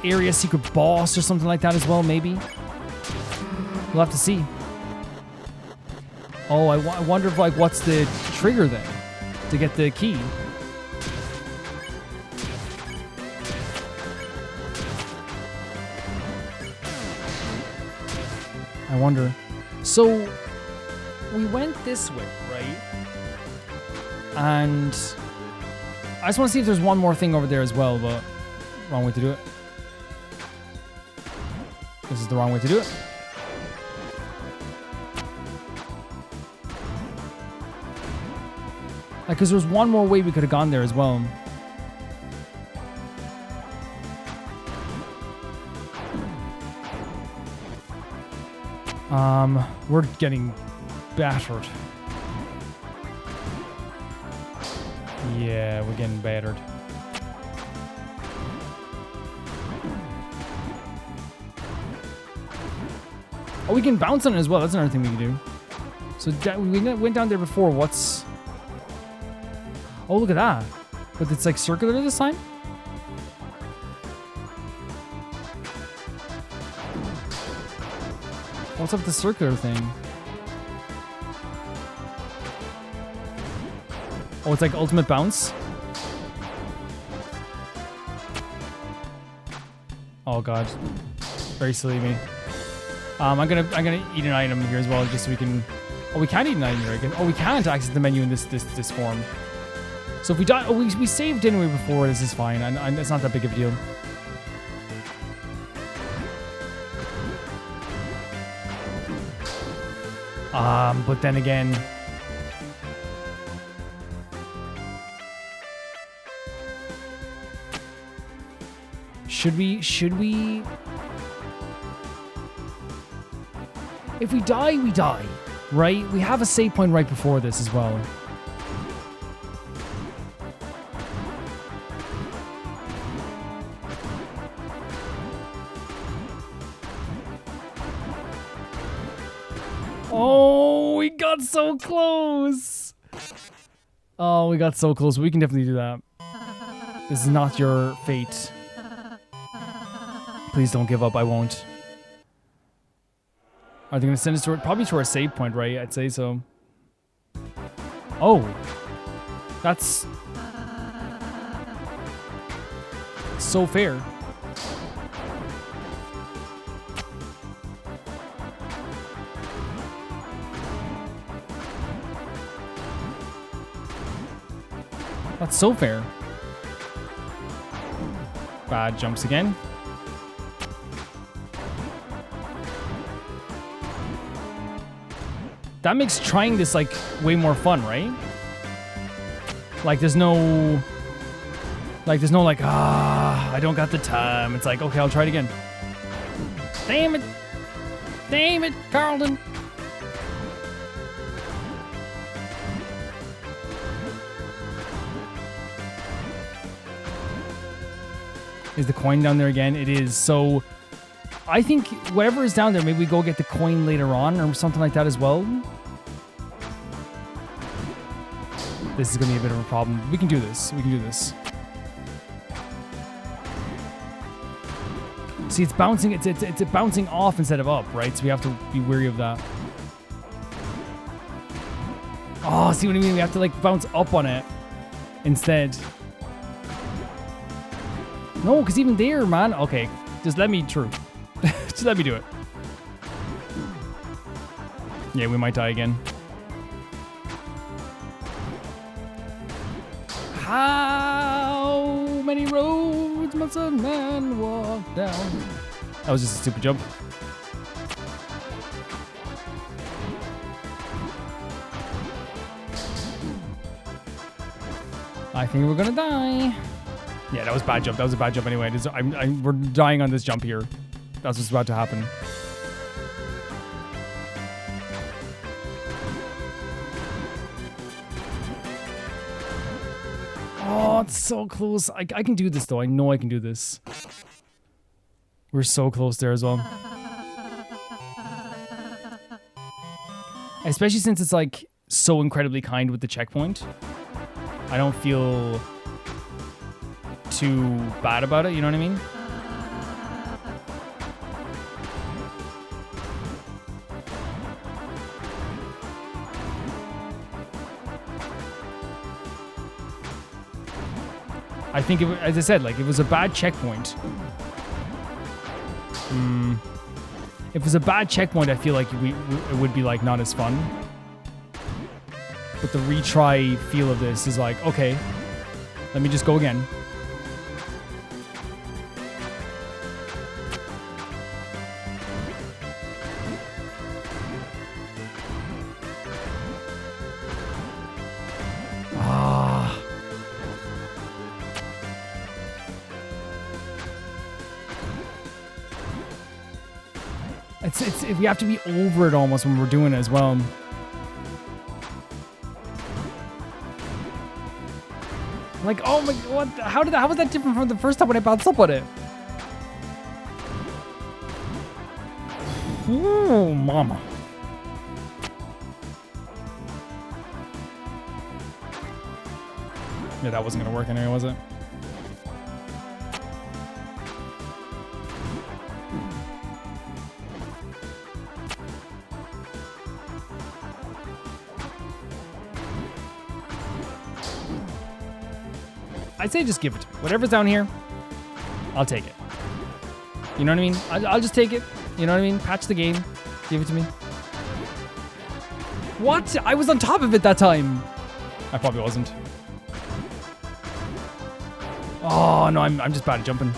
area, secret boss or something like that as well, maybe. We'll have to see. Oh, I wonder if like what's the trigger then to get the key. I wonder. So, we went this way, right? And I just want to see if there's one more thing over there as well, but wrong way to do it. This is the wrong way to do it. Like, because there's one more way we could have gone there as well. We're getting battered. Yeah, we're getting battered. Oh, we can bounce on it as well. That's another thing we can do. So we went down there before. What's... Oh, look at that. But it's like circular this time? What's up with the circular thing? Oh, it's like ultimate bounce? Oh god. Very silly of me. I'm gonna eat an item here as well, just so we can... Oh, we can't eat an item here, I guess. Oh, we can't access the menu in this form. So if we die... Oh, we saved anyway before, this is fine. It's not that big of a deal. But then again... Should we... If we die, we die, right? We have a save point right before this as well. Oh, we got so close. Oh, we got so close. We can definitely do that. This is not your fate. Please don't give up. I won't. Are they going to send us to probably to our save point, right? I'd say so. Oh. That's so fair. That's so fair. Bad jumps again. That makes trying this, like, way more fun, right? Like, there's no, like, I don't got the time. It's like, okay, I'll try it again. Damn it. Damn it, Carlton. Is the coin down there again? It is. So I think whatever is down there, maybe we go get the coin later on or something like that as well. This is going to be a bit of a problem. We can do this. We can do this. See, it's bouncing. It's bouncing off instead of up, right? So we have to be wary of that. Oh, see what I mean? We have to, like, bounce up on it instead. No, because even there, man. Okay, just let me through. Just let me do it. Yeah, we might die again. How many roads must a man walk down? That was just a stupid jump. I think we're gonna die. Yeah, that was a bad jump. That was a bad jump anyway. We're dying on this jump here. That's what's about to happen. Oh, it's so close. I can do this, though. I know I can do this. We're so close there as well. Especially since it's, like, so incredibly kind with the checkpoint. I don't feel too bad about it, you know what I mean? I think, as I said, like, it was a bad checkpoint. If it was a bad checkpoint, I feel like it would be, like, not as fun. But the retry feel of this is like, okay, Let me just go again. Ah. It's we have to be over it almost when we're doing it as well. Like, oh my, what? How was that different from the first time when I bounced up on it? Ooh, mama. Yeah, that wasn't gonna work anyway, was it? I'd say just give it to me. Whatever's down here, I'll take it. You know what I mean? I'll just take it. You know what I mean? Patch the game. Give it to me. What? I was on top of it that time. I probably wasn't. Oh, no, I'm just bad at jumping.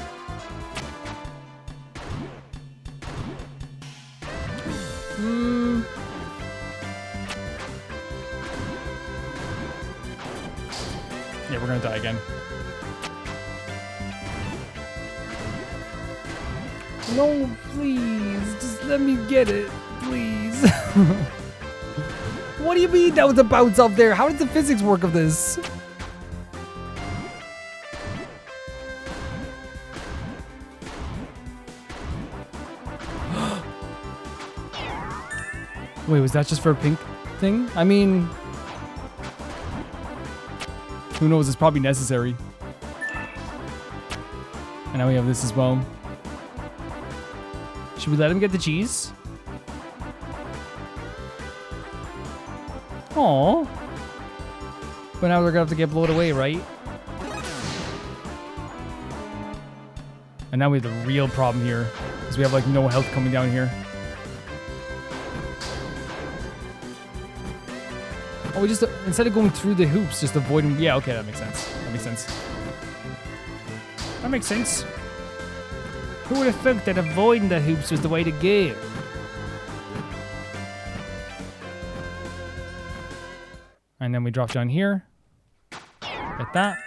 Yeah, we're gonna die again. No, please. Just let me get it. Please. What do you mean that was a bounce up there? How does the physics work of this? Wait, was that just for a pink thing? I mean, who knows? It's probably necessary. And now we have this as well. Should we let him get the cheese? Aww. But now we're gonna have to get blown away, right? And now we have the real problem here. Because we have like no health coming down here. Oh, we just, instead of going through the hoops, just avoid them. Yeah, okay, that makes sense. That makes sense. That makes sense. Who would have thought that avoiding the hoops was the way to go? And then we drop down here. Like that.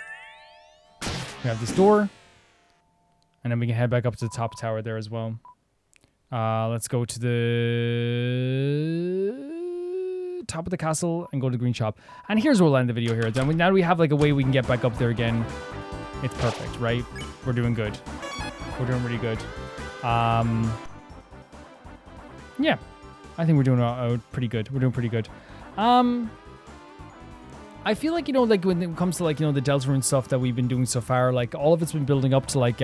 We have this door. And then we can head back up to the top tower there as well. Let's go to the top of the castle and go to the green shop. And here's where we'll end the video here. Then now we have like a way we can get back up there again. It's perfect, right? We're doing good. We're doing really good. Yeah, I think we're doing pretty good. We're doing pretty good. I feel like, you know, like when it comes to like, you know, the Deltarune stuff that we've been doing so far, like all of it's been building up to like,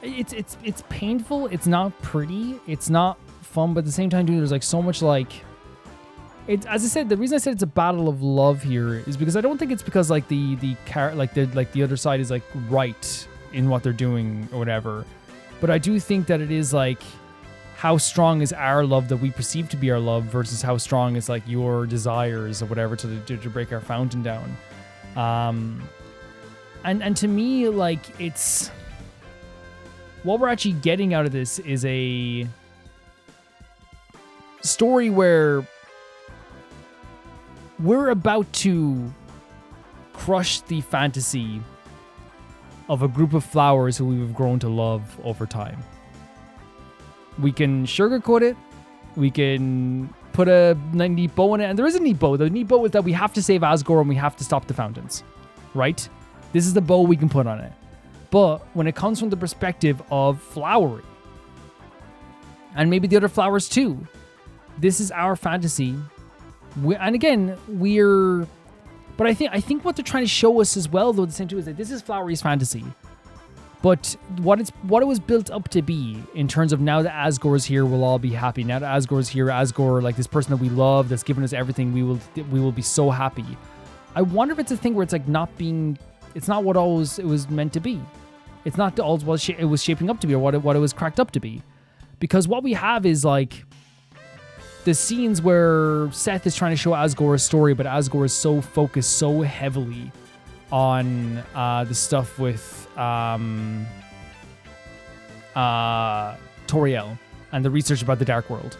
it's painful. It's not pretty. It's not fun, but at the same time, dude, there's like so much like, as I said, the reason I said it's a battle of love here is because I don't think it's because like the other side is like right in what they're doing or whatever, but I do think that it is like how strong is our love that we perceive to be our love versus how strong is like your desires or whatever to break our fountain down. And to me, like, it's what we're actually getting out of this is a story where we're about to crush the fantasy of a group of flowers who we've grown to love over time. We can sugarcoat it. We can put a neat bow in it. And there is a neat bow. The neat bow is that we have to save Asgore and we have to stop the fountains. Right? This is the bow we can put on it. But when it comes from the perspective of Flowery, and maybe the other flowers too, this is our fantasy. And again, but I think what they're trying to show us as well, though, at the same time, is that this is Flowery's fantasy. But what it was built up to be in terms of now that Asgore is here, we'll all be happy. Now that Asgore is here, Asgore, like this person that we love, that's given us everything, we will be so happy. I wonder if it's a thing where it's like it's not what always it was meant to be. It's not all what it was shaping up to be or what it was cracked up to be. Because what we have is like the scenes where Seth is trying to show Asgore a story, but Asgore is so focused so heavily on the stuff with Toriel and the research about the Dark World.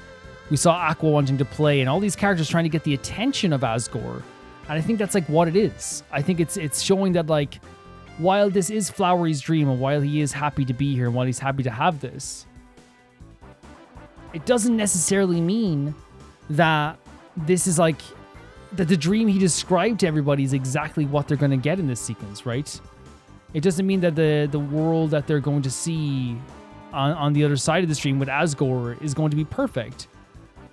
We saw Aqua wanting to play and all these characters trying to get the attention of Asgore. And I think that's like what it is. I think it's showing that like while this is Flowery's dream and while he is happy to be here and while he's happy to have this, it doesn't necessarily mean that this is like that the dream he described to everybody is exactly what they're going to get in this sequence, right? It doesn't mean that the world that they're going to see on the other side of the dream with Asgore is going to be perfect.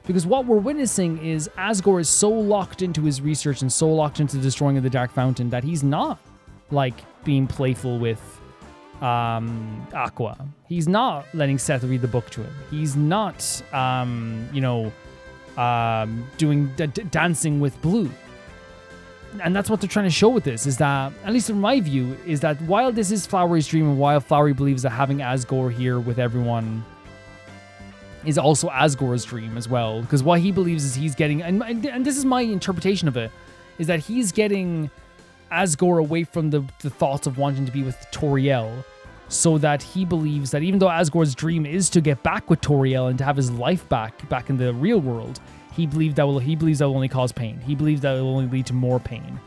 Because what we're witnessing is Asgore is so locked into his research and so locked into destroying of the Dark Fountain that he's not like being playful with Aqua. He's not letting Seth read the book to him. He's not, doing dancing with Blue. And that's what they're trying to show with this, is that, at least in my view, is that while this is Flowery's dream and while Flowery believes that having Asgore here with everyone is also Asgore's dream as well. Because what he believes is he's getting, and this is my interpretation of it, is that he's getting Asgore away from the thoughts of wanting to be with Toriel, so that he believes that even though Asgore's dream is to get back with Toriel and to have his life back in the real world, he believes that will only cause pain. He believes that will only lead to more pain.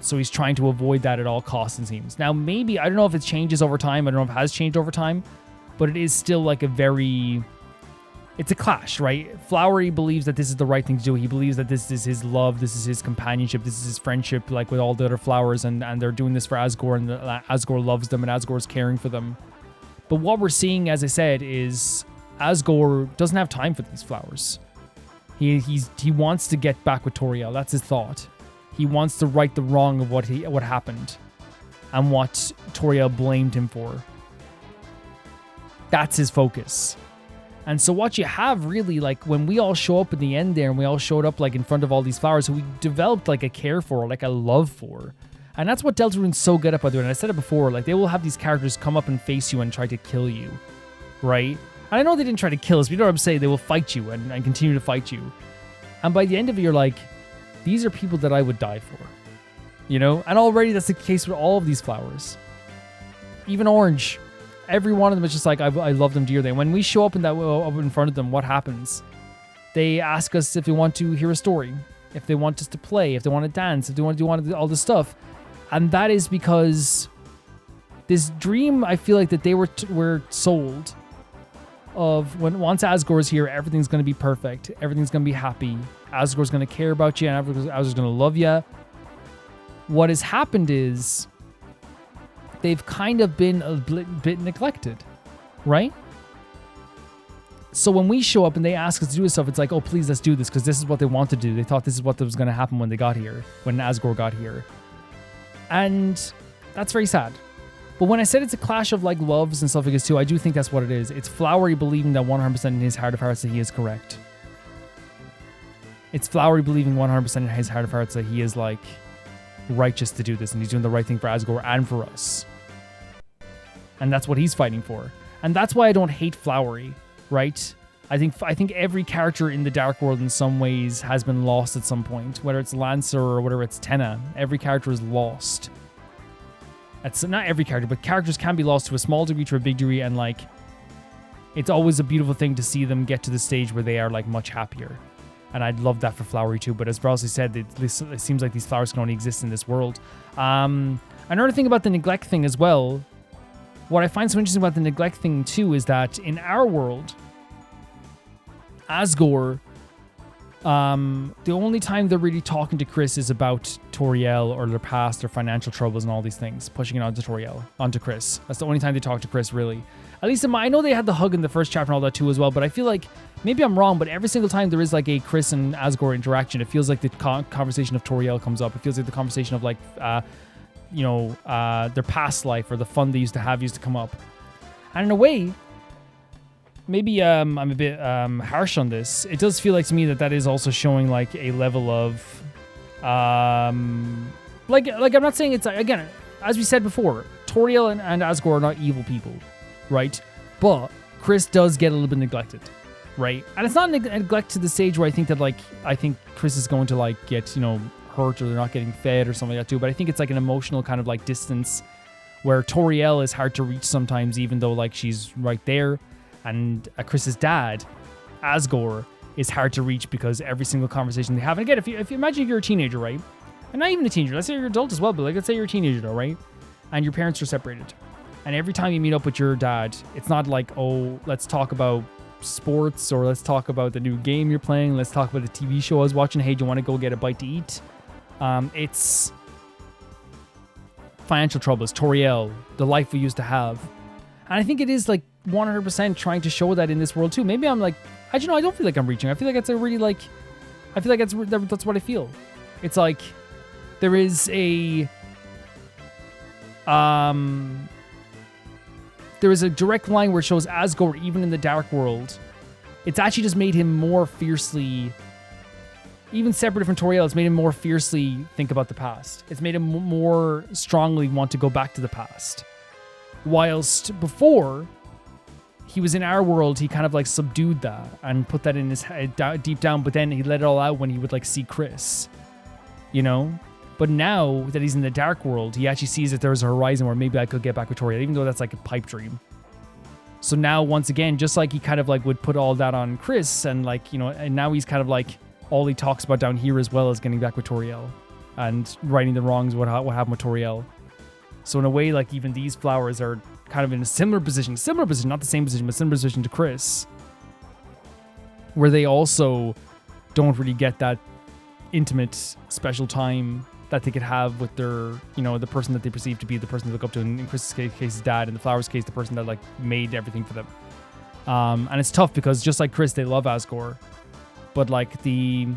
So he's trying to avoid that at all costs, it seems. Now, maybe, I don't know if it changes over time. I don't know if it has changed over time, but it is still like it's a clash, right? Flowery believes that this is the right thing to do. He believes that this is his love, this is his companionship, this is his friendship, like with all the other flowers, and they're doing this for Asgore, and Asgore loves them, and Asgore's caring for them. But what we're seeing, as I said, is Asgore doesn't have time for these flowers. He wants to get back with Toriel. That's his thought. He wants to right the wrong of what happened and what Toriel blamed him for. That's his focus. And so what you have really, like when we all show up in the end there and we all showed up like in front of all these flowers who we developed like a care for, like a love for. And that's what Deltarune's so good at, by the way. And I said it before, like they will have these characters come up and face you and try to kill you, right? And I know they didn't try to kill us, but you know what I'm saying? They will fight you and continue to fight you. And by the end of it, you're like, these are people that I would die for, you know? And already that's the case with all of these flowers. Even Orange. Every one of them is just like, I love them dearly. And when we show up up in front of them, what happens? They ask us if they want to hear a story, if they want us to play, if they want to dance, if they want to do all this stuff. And that is because this dream, I feel like that they were sold of once Asgore is here, everything's going to be perfect. Everything's going to be happy. Asgore's going to care about you and Asgore's going to love you. What has happened is they've kind of been a bit neglected, right? So when we show up and they ask us to do this stuff, it's like, oh, please, let's do this because this is what they want to do. They thought this is what was going to happen when they got here, when Asgore got here. And that's very sad. But when I said it's a clash of like loves and stuff like this too, I do think that's what it is. It's Flowery believing that 100% in his heart of hearts that he is correct. It's Flowery believing 100% in his heart of hearts that he is like righteous to do this and he's doing the right thing for Asgore and for us. And that's what he's fighting for. And that's why I don't hate Flowery, right? I think every character in the Dark World in some ways has been lost at some point. Whether it's Lancer or whether it's Tenna, every character is lost. It's not every character, but characters can be lost to a small degree, to a big degree, and like it's always a beautiful thing to see them get to the stage where they are like much happier. And I'd love that for Flowery too. But as Browsley said, it seems like these flowers can only exist in this world. Another thing about the neglect thing as well, what I find so interesting about the neglect thing too is that in our world, Asgore, the only time they're really talking to Chris is about Toriel or their past, their financial troubles and all these things, pushing it onto Chris. That's the only time they talk to Chris, really. At least I know they had the hug in the first chapter and all that too as well, but I feel like, maybe I'm wrong, but every single time there is like a Chris and Asgore interaction, it feels like the conversation of Toriel comes up. It feels like the conversation of like, their past life or the fun they used to come up. And in a way, maybe I'm a bit harsh on this. It does feel like to me that is also showing like a level of like I'm not saying it's, again, as we said before, Toriel and Asgore are not evil people, right? But Chris does get a little bit neglected, right? And it's not neglect to the stage where I think Chris is going to like get hurt or they're not getting fed or something like that too. But I think it's like an emotional kind of like distance where Toriel is hard to reach sometimes, even though like she's right there. And Chris's dad, Asgore, is hard to reach because every single conversation they have. And again, if you imagine you're a teenager, right? And not even a teenager, let's say you're an adult as well, but like let's say you're a teenager though, right? And your parents are separated. And every time you meet up with your dad, it's not like, oh, let's talk about sports or let's talk about the new game you're playing. Let's talk about the TV show I was watching. Hey, do you want to go get a bite to eat? It's financial troubles, Toriel, the life we used to have. And I think it is like 100% trying to show that in this world too. Maybe I'm like, I don't feel like I'm reaching. I feel like it's a really like, I feel like that's what I feel. It's like there is a, there is a direct line where it shows Asgore, even in the dark world, it's actually just made him more fiercely, even separate from Toriel, it's made him more fiercely think about the past. It's made him more strongly want to go back to the past. Whilst before, he was in our world, he kind of like subdued that and put that in his head deep down, but then he let it all out when he would like see Chris, you know? But now that he's in the dark world, he actually sees that there's a horizon where maybe I could get back with Toriel, even though that's like a pipe dream. So now, once again, just like he kind of like would put all that on Chris and like, you know, and now he's kind of like, all he talks about down here as well as getting back with Toriel and righting the wrongs, what happened with Toriel. So in a way, like even these flowers are kind of in a similar position, not the same position, but similar position to Chris, where they also don't really get that intimate, special time that they could have with their, you know, the person that they perceive to be the person they look up to. In Chris's case, his dad. In the flowers' case, the person that like made everything for them. And it's tough because just like Chris, they love Asgore, but like the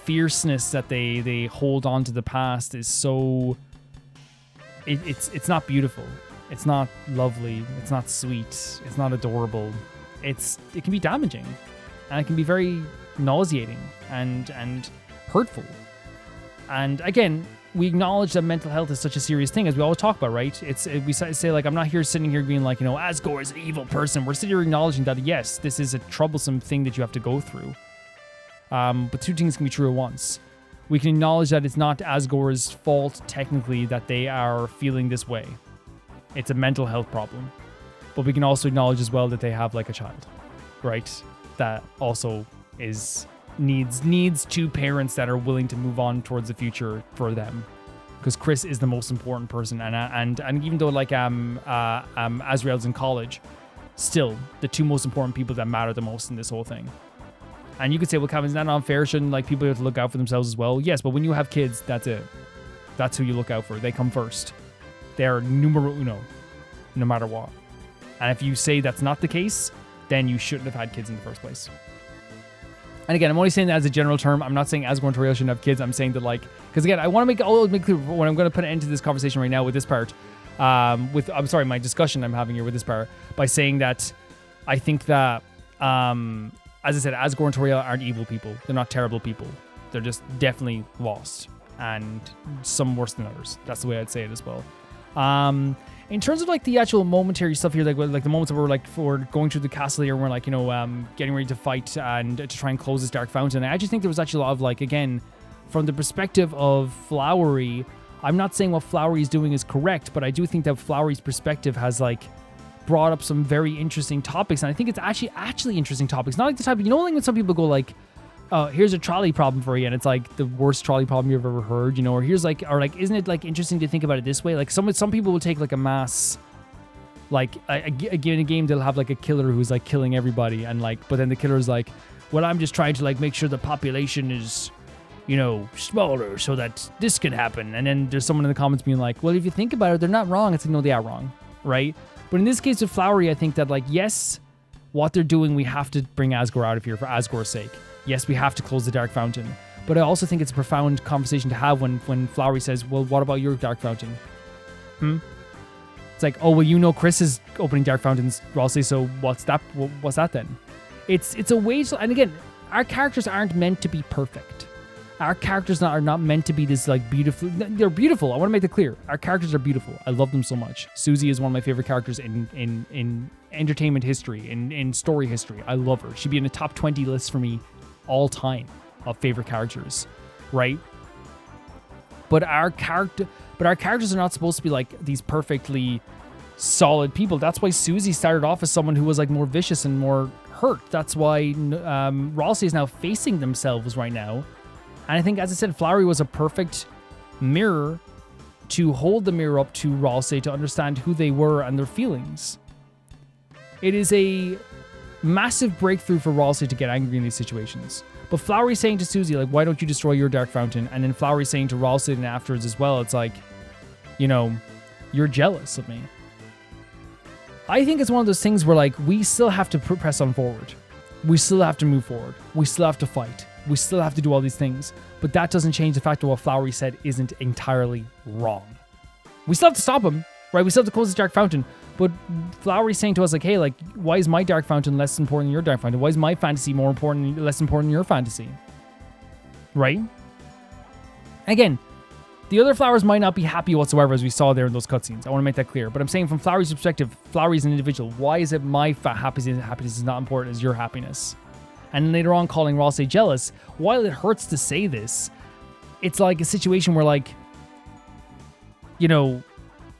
fierceness that they hold on to the past is so. It's not beautiful. It's not lovely. It's not sweet. It's not adorable. It can be damaging, and it can be very nauseating and hurtful. And again, we acknowledge that mental health is such a serious thing, as we always talk about, right? We say like, I'm not here sitting here being like, you know, Asgore is an evil person. We're sitting here acknowledging that yes, this is a troublesome thing that you have to go through. But two things can be true at once. We can acknowledge that it's not Asgore's fault technically that they are feeling this way. It's a mental health problem. But we can also acknowledge as well that they have like a child, right? That also needs two parents that are willing to move on towards the future for them, because Chris is the most important person, and even though like Azrael's in college, still the two most important people that matter the most in this whole thing. And you could say, well, Kevin, is that unfair? Shouldn't like people have to look out for themselves as well? Yes, but when you have kids, that's it. That's who you look out for. They come first. They're numero uno, no matter what. And if you say that's not the case, then you shouldn't have had kids in the first place. And again, I'm only saying that as a general term. I'm not saying Asgore and Toriel shouldn't have kids. I'm saying that like, because again, I want to make clear when I'm going to put an end to this conversation right now with this part, my discussion I'm having here with this part, by saying that I think that, as I said, Asgore and Toriel aren't evil people. They're not terrible people. They're just definitely lost, and some worse than others. That's the way I'd say it as well. In terms of like the actual momentary stuff here, like the moments that we're going through the castle here, and we're like, you know, getting ready to fight and to try and close this dark fountain. I actually think there was actually a lot of like, again, from the perspective of Flowery, I'm not saying what Flowery is doing is correct, but I do think that Flowery's perspective has like brought up some very interesting topics, and I think it's actually interesting topics. Not like the type of, you know, like when some people go like, oh, here's a trolley problem for you, and it's like the worst trolley problem you've ever heard, you know, or here's like, or like, isn't it like interesting to think about it this way? Like some people will take like a mass, like in a game they'll have like a killer who's like killing everybody, and like, but then the killer's like, well, I'm just trying to like make sure the population is, you know, smaller so that this can happen. And then there's someone in the comments being like, well, if you think about it, they're not wrong. It's like, no, they are wrong, right? But in this case with Flowery, I think that like, yes, what they're doing, we have to bring Asgore out of here for Asgore's sake. Yes, we have to close the Dark Fountain. But I also think it's a profound conversation to have when Flowery says, well, what about your Dark Fountain? It's like, oh, well, you know Chris is opening Dark Fountains, Rossi, so what's that then? It's a way to, and again, our characters aren't meant to be perfect. Our characters are not meant to be this like beautiful. They're beautiful. I want to make that clear. Our characters are beautiful. I love them so much. Susie is one of my favorite characters in entertainment history, in story history. I love her. She'd be in the top 20 list for me all time of favorite characters, right? But our characters are not supposed to be like these perfectly solid people. That's why Susie started off as someone who was like more vicious and more hurt. That's why Ralsei is now facing themselves right now. And I think, as I said, Flowery was a perfect mirror to hold the mirror up to Ralsei to understand who they were and their feelings. It is a massive breakthrough for Ralsei to get angry in these situations. But Flowery saying to Susie, like, why don't you destroy your dark fountain? And then Flowery saying to Ralsei and afterwards as well, it's like, you know, you're jealous of me. I think it's one of those things where, like, we still have to press on forward. We still have to move forward. We still have to fight. We still have to do all these things. But that doesn't change the fact that what Flowery said isn't entirely wrong. We still have to stop him, right? We still have to close this dark fountain. But Flowery's saying to us, like, hey, like, why is my dark fountain less important than your dark fountain? Why is my fantasy less important than your fantasy? Right? Again, the other flowers might not be happy whatsoever, as we saw there in those cutscenes. I want to make that clear. But I'm saying from Flowery's perspective, Flowery's an individual. Why is it my happiness is not important as your happiness? And later on calling Ralsei jealous, while it hurts to say this, it's like a situation where, like, you know,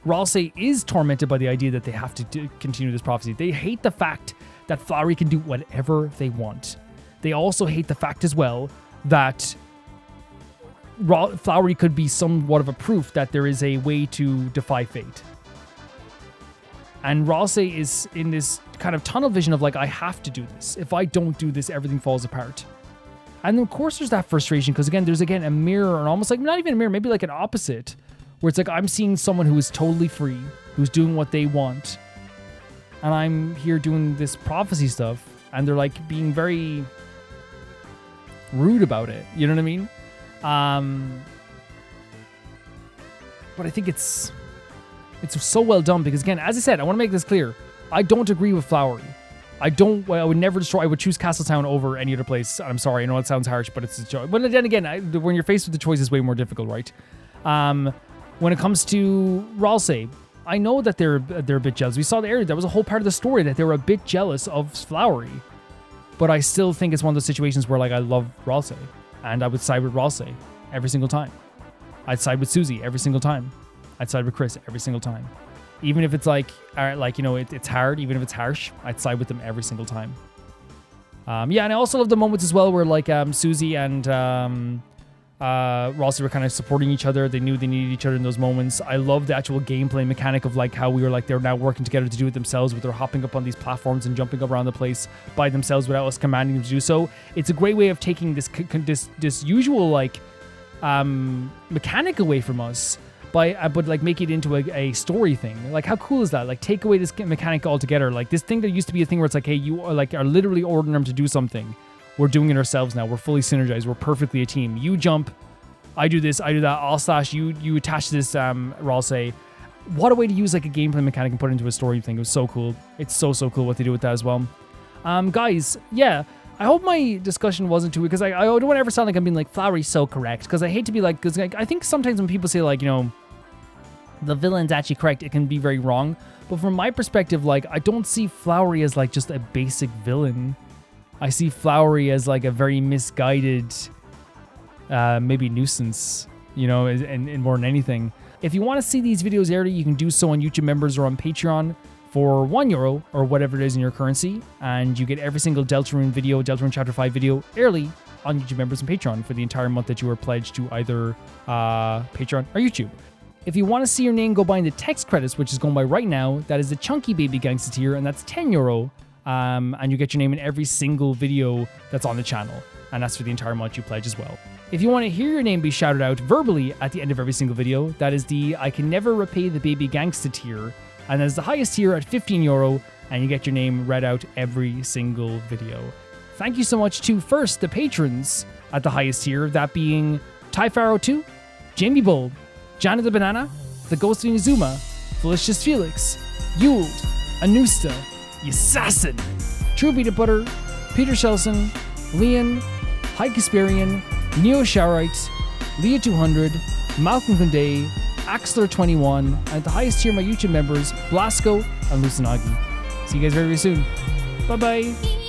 Ralsei is tormented by the idea that they have to continue this prophecy. They hate the fact that Flowery can do whatever they want. They also hate the fact as well that Flowery could be somewhat of a proof that there is a way to defy fate. And Ralsei is in this kind of tunnel vision of, like, I have to do this. If I don't do this, everything falls apart. And of course there's that frustration because, again, there's, again, a mirror, and almost like, not even a mirror, maybe like an opposite, where it's like I'm seeing someone who is totally free, who's doing what they want, and I'm here doing this prophecy stuff, and they're like being very rude about it. You know what I mean? But I think it's so well done because, again, as I said, I want to make this clear. I don't agree with Flowery. I would never destroy. I would choose Castletown over any other place. I'm sorry. I know it sounds harsh, but it's a choice. But then again, when you're faced with the choice, it's way more difficult, right? When it comes to Ralsei, I know that they're a bit jealous. We saw there was a whole part of the story that they were a bit jealous of Flowery. But I still think it's one of those situations where, like, I love Ralsei, and I would side with Ralsei every single time. I'd side with Susie every single time. I'd side with Chris every single time. Even if it's like you know, it's hard, even if it's harsh, I'd side with them every single time. Yeah, and I also love the moments as well where, like, Susie and Ralsei were kind of supporting each other. They knew they needed each other in those moments. I love the actual gameplay mechanic of, like, how we were like they're now working together to do it themselves, but they're hopping up on these platforms and jumping up around the place by themselves without us commanding them to do so. It's a great way of taking this usual, like, mechanic away from us but like make it into a story thing. Like, how cool is that? Like, take away this mechanic altogether. Like, this thing that used to be a thing where it's like, hey, you are literally ordering them to do something. We're doing it ourselves now. We're fully synergized. We're perfectly a team. You jump, I do this, I do that. I'll slash you attach this Ralsei. What a way to use, like, a gameplay mechanic and put it into a story thing. It was so cool. It's so cool what they do with that as well. Guys, yeah. I hope my discussion wasn't too, because I don't want to ever sound like I'm being like, Flowery's so correct, because I hate to be like, because I think sometimes when people say, like, you know, the villain's actually correct, it can be very wrong. But from my perspective, like, I don't see Flowery as, like, just a basic villain. I see Flowery as, like, a very misguided, maybe nuisance, you know, and more than anything. If you want to see these videos early, you can do so on YouTube members or on Patreon for €1 or whatever it is in your currency, and you get every single Deltarune video, Deltarune Chapter 5 video early on YouTube members and Patreon for the entire month that you are pledged to either Patreon or YouTube. If you want to see your name go by in the text credits, which is going by right now, that is the Chunky Baby Gangsta tier, and that's €10. And you get your name in every single video that's on the channel, and that's for the entire month you pledge as well. If you want to hear your name be shouted out verbally at the end of every single video, that is the I Can Never Repay the Baby Gangsta tier, and that is the highest tier at €15, and you get your name read out every single video. Thank you so much to, first, the patrons at the highest tier, that being Typharo2, Jamie Bull, Johnny the Banana, The Ghost of Inazuma, Felicious Felix, Yuled, Anusta, Assassin, True Peanut Butter, Peter Shelson, Leon, High Casparian, Neo Showerite, Leah 200, Malcolm Kunde, Axler21, and at the highest tier of my YouTube members, Blasco and Lucinagi. See you guys very, very soon. Bye-bye.